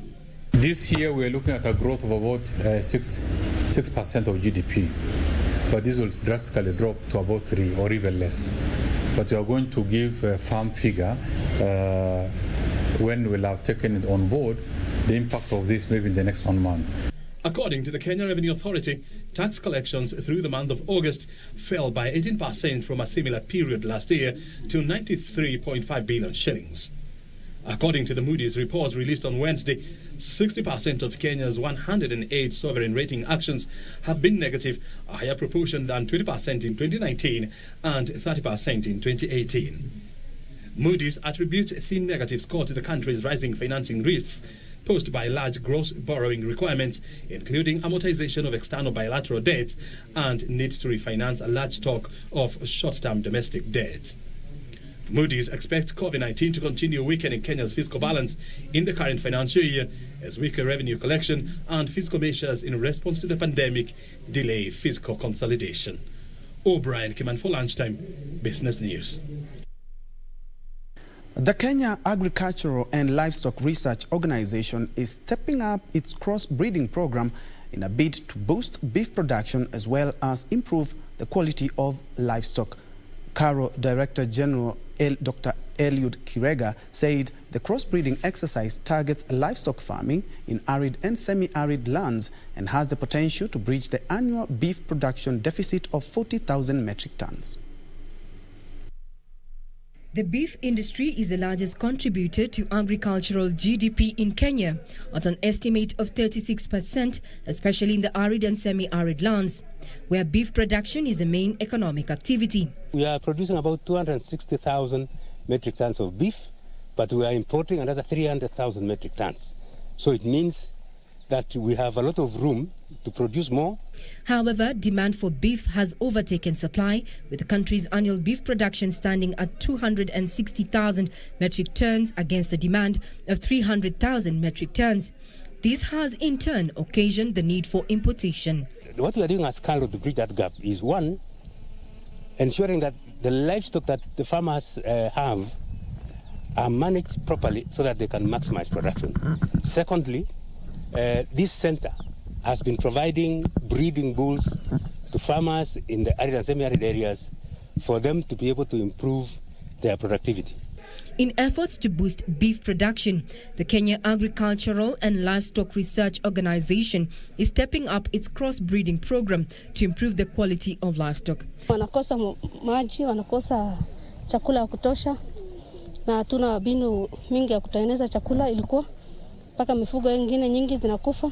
[SPEAKER 18] This year we are looking at a growth of about 6% of GDP, but this will drastically drop to about 3 or even less. But we are going to give a firm figure when we'll have taken it on board, the impact of this maybe in the next 1 month.
[SPEAKER 17] According to the Kenya Revenue Authority, tax collections through the month of August fell by 18% from a similar period last year to 93.5 billion shillings. According to the Moody's report released on Wednesday, 60% of Kenya's 108 sovereign rating actions have been negative, a higher proportion than 20% in 2019 and 30% in 2018. Moody's attributes the negative score to the country's rising financing risks, posed by large gross borrowing requirements, including amortization of external bilateral debts and need to refinance a large stock of short-term domestic debt. Moody's expects COVID-19 to continue weakening Kenya's fiscal balance in the current financial year as weaker revenue collection and fiscal measures in response to the pandemic delay fiscal consolidation. O'Brien Kiman for Lunchtime Business News.
[SPEAKER 1] The Kenya Agricultural and Livestock Research Organization is stepping up its cross-breeding program in a bid to boost beef production as well as improve the quality of livestock. CARO Director General Dr. Eliud Kirega said the crossbreeding exercise targets livestock farming in arid and semi-arid lands and has the potential to bridge the annual beef production deficit of 40,000 metric tons.
[SPEAKER 2] The beef industry is the largest contributor to agricultural GDP in Kenya, at an estimate of 36%, especially in the arid and semi-arid lands, where beef production is the main economic activity.
[SPEAKER 13] We are producing about 260,000 metric tons of beef, but we are importing another 300,000 metric tons. So it means that we have a lot of room to produce more.
[SPEAKER 2] However, demand for beef has overtaken supply, with the country's annual beef production standing at 260,000 metric tons against a demand of 300,000 metric tons. This has in turn occasioned the need for importation.
[SPEAKER 13] What we are doing as CARO to bridge that gap is, one, ensuring that the livestock that the farmers have are managed properly so that they can maximize production. Secondly, this center has been providing breeding bulls to farmers in the arid and semi-arid areas for them to be able to improve their productivity.
[SPEAKER 2] In efforts to boost beef production, the Kenya Agricultural and Livestock Research Organization is stepping up its cross-breeding program to improve the quality of livestock.
[SPEAKER 19] Wanakosa maji, wanakosa chakula ya kutosha, na hatuna mbinu mingi ya kutengeneza chakula, ilikuwa mpaka mifugo wengine nyingi zinakufa.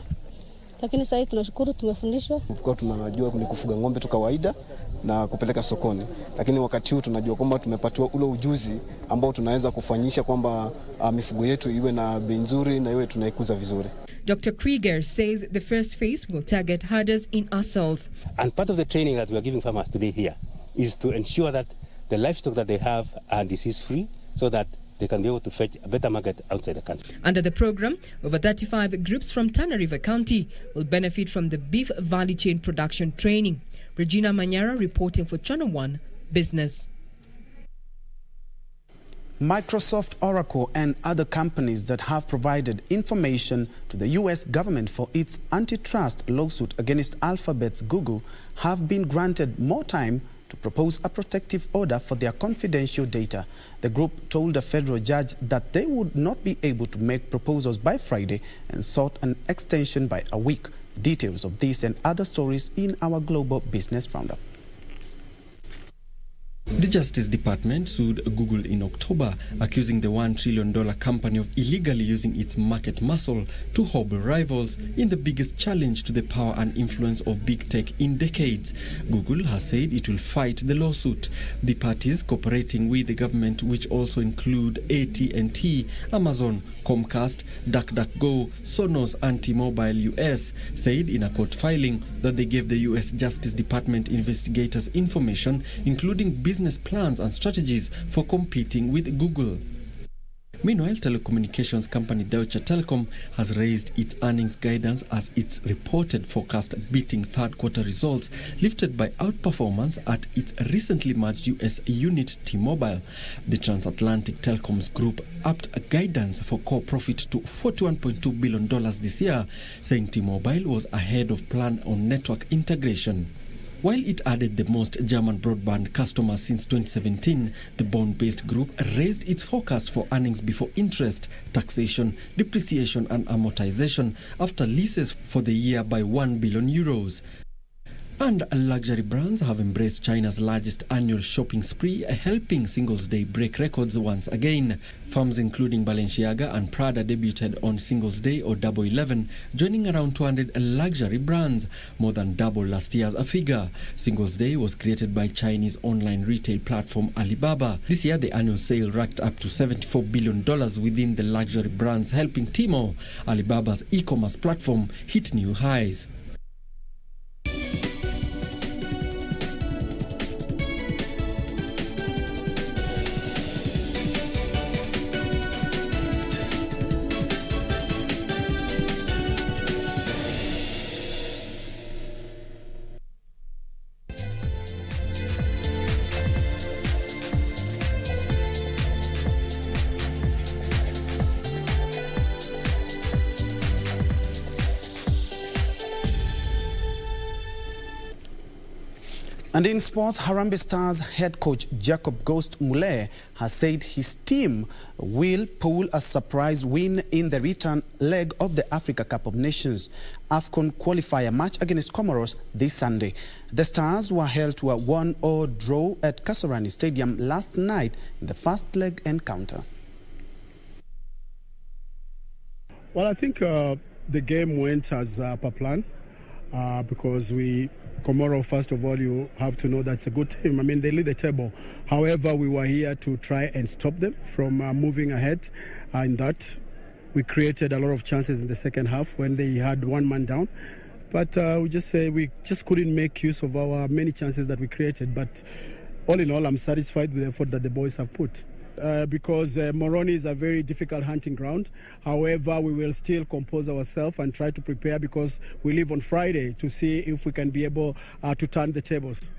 [SPEAKER 19] Lakini sasa tunashukuru tumefundishwa.
[SPEAKER 20] Kwa tunajua ni kufuga ng'ombe tu kawaida na kupeleka sokoni. Lakini wakati huu tunajua kwamba tumepatiwa ule ujuzi ambao tunaweza kufanyisha kwamba mifugo yetu iwe na bei nzuri na iwe tunaikuza vizuri.
[SPEAKER 2] Dr. Krieger says the first phase will target herders in ourselves.
[SPEAKER 13] And part of the training that we are giving farmers today here is to ensure that the livestock that they have are disease-free so that they can be able to fetch a better market outside the country.
[SPEAKER 2] Under the program, over 35 groups from Tana River County will benefit from the beef value chain production training. Regina Manyara reporting for Channel 1 Business.
[SPEAKER 1] Microsoft, Oracle, and other companies that have provided information to the U.S. government for its antitrust lawsuit against Alphabet's Google have been granted more time to propose a protective order for their confidential data. The group told a federal judge that they would not be able to make proposals by Friday and sought an extension by a week. Details of this and other stories in our Global Business Roundup.
[SPEAKER 12] The Justice Department sued Google in October, accusing the $1 trillion company of illegally using its market muscle to hobble rivals in the biggest challenge to the power and influence of big tech in decades. Google has said it will fight the lawsuit. The parties cooperating with the government, which also include AT&T, Amazon, Comcast, DuckDuckGo, Sonos and T-Mobile US, said in a court filing that they gave the US Justice Department investigators information, including business plans and strategies for competing with Google. Meanwhile, telecommunications company Deutsche Telekom has raised its earnings guidance as its reported forecast beating third-quarter results, lifted by outperformance at its recently merged US unit T-Mobile. The transatlantic telecoms group upped guidance for core profit to $41.2 billion this year, saying T-Mobile was ahead of plan on network integration. While it added the most German broadband customers since 2017, the bond-based group raised its forecast for earnings before interest, taxation, depreciation and amortization after leases for the year by €1 billion. And luxury brands have embraced China's largest annual shopping spree, helping Singles Day break records once again. Firms including Balenciaga and Prada debuted on Singles Day or Double 11, joining around 200 luxury brands, more than double last year's figure. Singles Day was created by Chinese online retail platform Alibaba. This year, the annual sale racked up to $74 billion within the luxury brands, helping Tmall, Alibaba's e-commerce platform, hit new highs.
[SPEAKER 1] And in sports, Harambee Stars head coach Jacob Ghost Mulee has said his team will pull a surprise win in the return leg of the Africa Cup of Nations AFCON qualifier match against Comoros this Sunday. The Stars were held to a 1-1 draw at Kasarani Stadium last night in the first leg encounter.
[SPEAKER 3] Well, I think the game went as per plan because Komoro, first of all, you have to know that's a good team. I mean, they lead the table. However, we were here to try and stop them from moving ahead. In that, we created a lot of chances in the second half when they had one man down. But we just couldn't make use of our many chances that we created. But all in all, I'm satisfied with the effort that the boys have put. Because Moroni is a very difficult hunting ground. However, we will still compose ourselves and try to prepare because we leave on Friday to see if we can be able to turn the tables.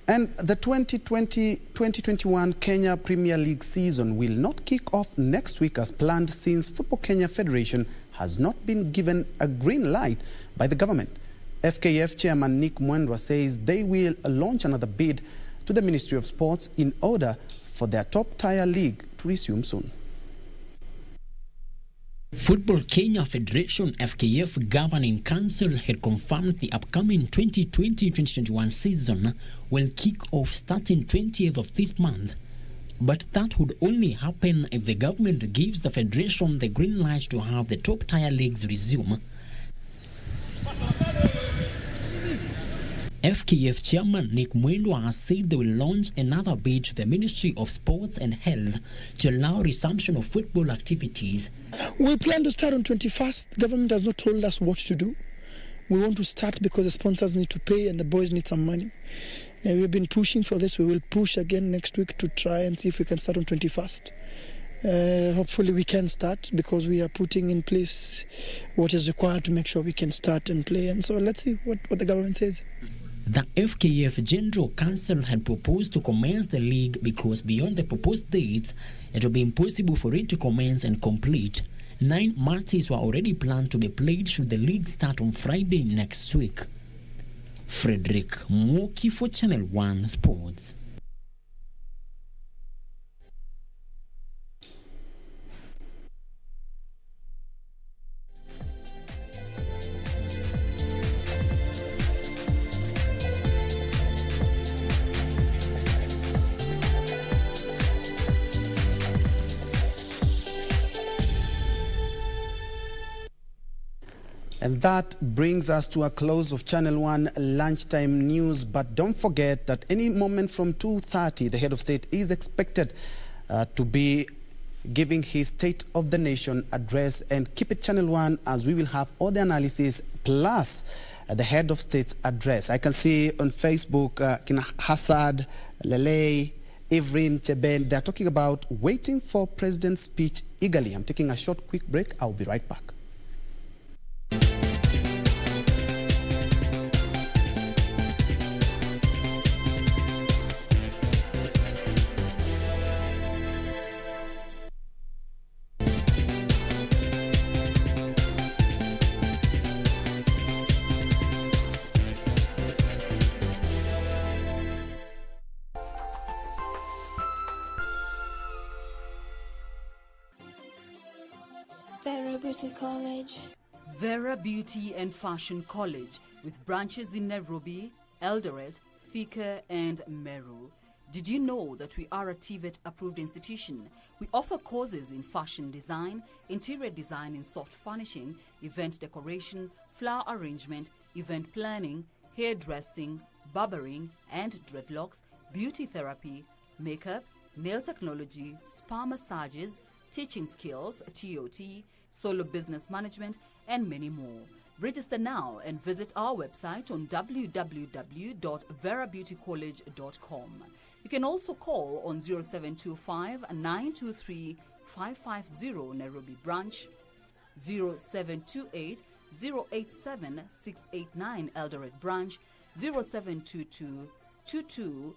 [SPEAKER 1] And the 2020-2021 Kenya Premier League season will not kick off next week as planned since Football Kenya Federation has not been given a green light by the government. FKF Chairman Nick Mwendwa says they will launch another bid to the Ministry of Sports in order for their top-tier league to resume soon.
[SPEAKER 4] Football Kenya Federation FKF Governing Council had confirmed the upcoming 2020-2021 season will kick off starting 20th of this month. But that would only happen if the government gives the federation the green light to have the top-tier leagues resume. FKF Chairman Nick Mwendwa has said they will launch another bid to the Ministry of Sports and Health to allow resumption of football activities.
[SPEAKER 5] We plan to start on 21st. The government has not told us what to do. We want to start because the sponsors need to pay and the boys need some money. We've been pushing for this. We will push again next week to try and see if we can start on 21st. Hopefully we can start because we are putting in place what is required to make sure we can start and play. And so let's see what the government says.
[SPEAKER 4] The FKF General Council had proposed to commence the league because beyond the proposed dates, it will be impossible for it to commence and complete. 9 matches were already planned to be played should the league start on Friday next week. Frederick Mwoki for Channel 1 Sports.
[SPEAKER 1] And that brings us to a close of Channel 1 lunchtime news. But don't forget that any moment from 2:30, the head of state is expected to be giving his State of the Nation address. And keep it Channel 1 as we will have all the analysis plus the head of state's address. I can see on Facebook, Kina Hassad, Lele, Ivrin, Cheben, they're talking about waiting for president's speech eagerly. I'm taking a short, quick break. I'll be right back.
[SPEAKER 6] Vera Beauty College.
[SPEAKER 7] Vera Beauty and Fashion College, with branches in Nairobi, Eldoret, Thika and Meru. Did you know that we are a TVET-approved institution? We offer courses in fashion design, interior design in soft furnishing, event decoration, flower arrangement, event planning, hairdressing, barbering and dreadlocks, beauty therapy, makeup, nail technology, spa massages, teaching skills, TOT, solo business management, and many more. Register now and visit our website on www.verabeautycollege.com. You can also call on 0725 923 550 Nairobi branch, 0728 087 689 Eldoret branch, 0722 22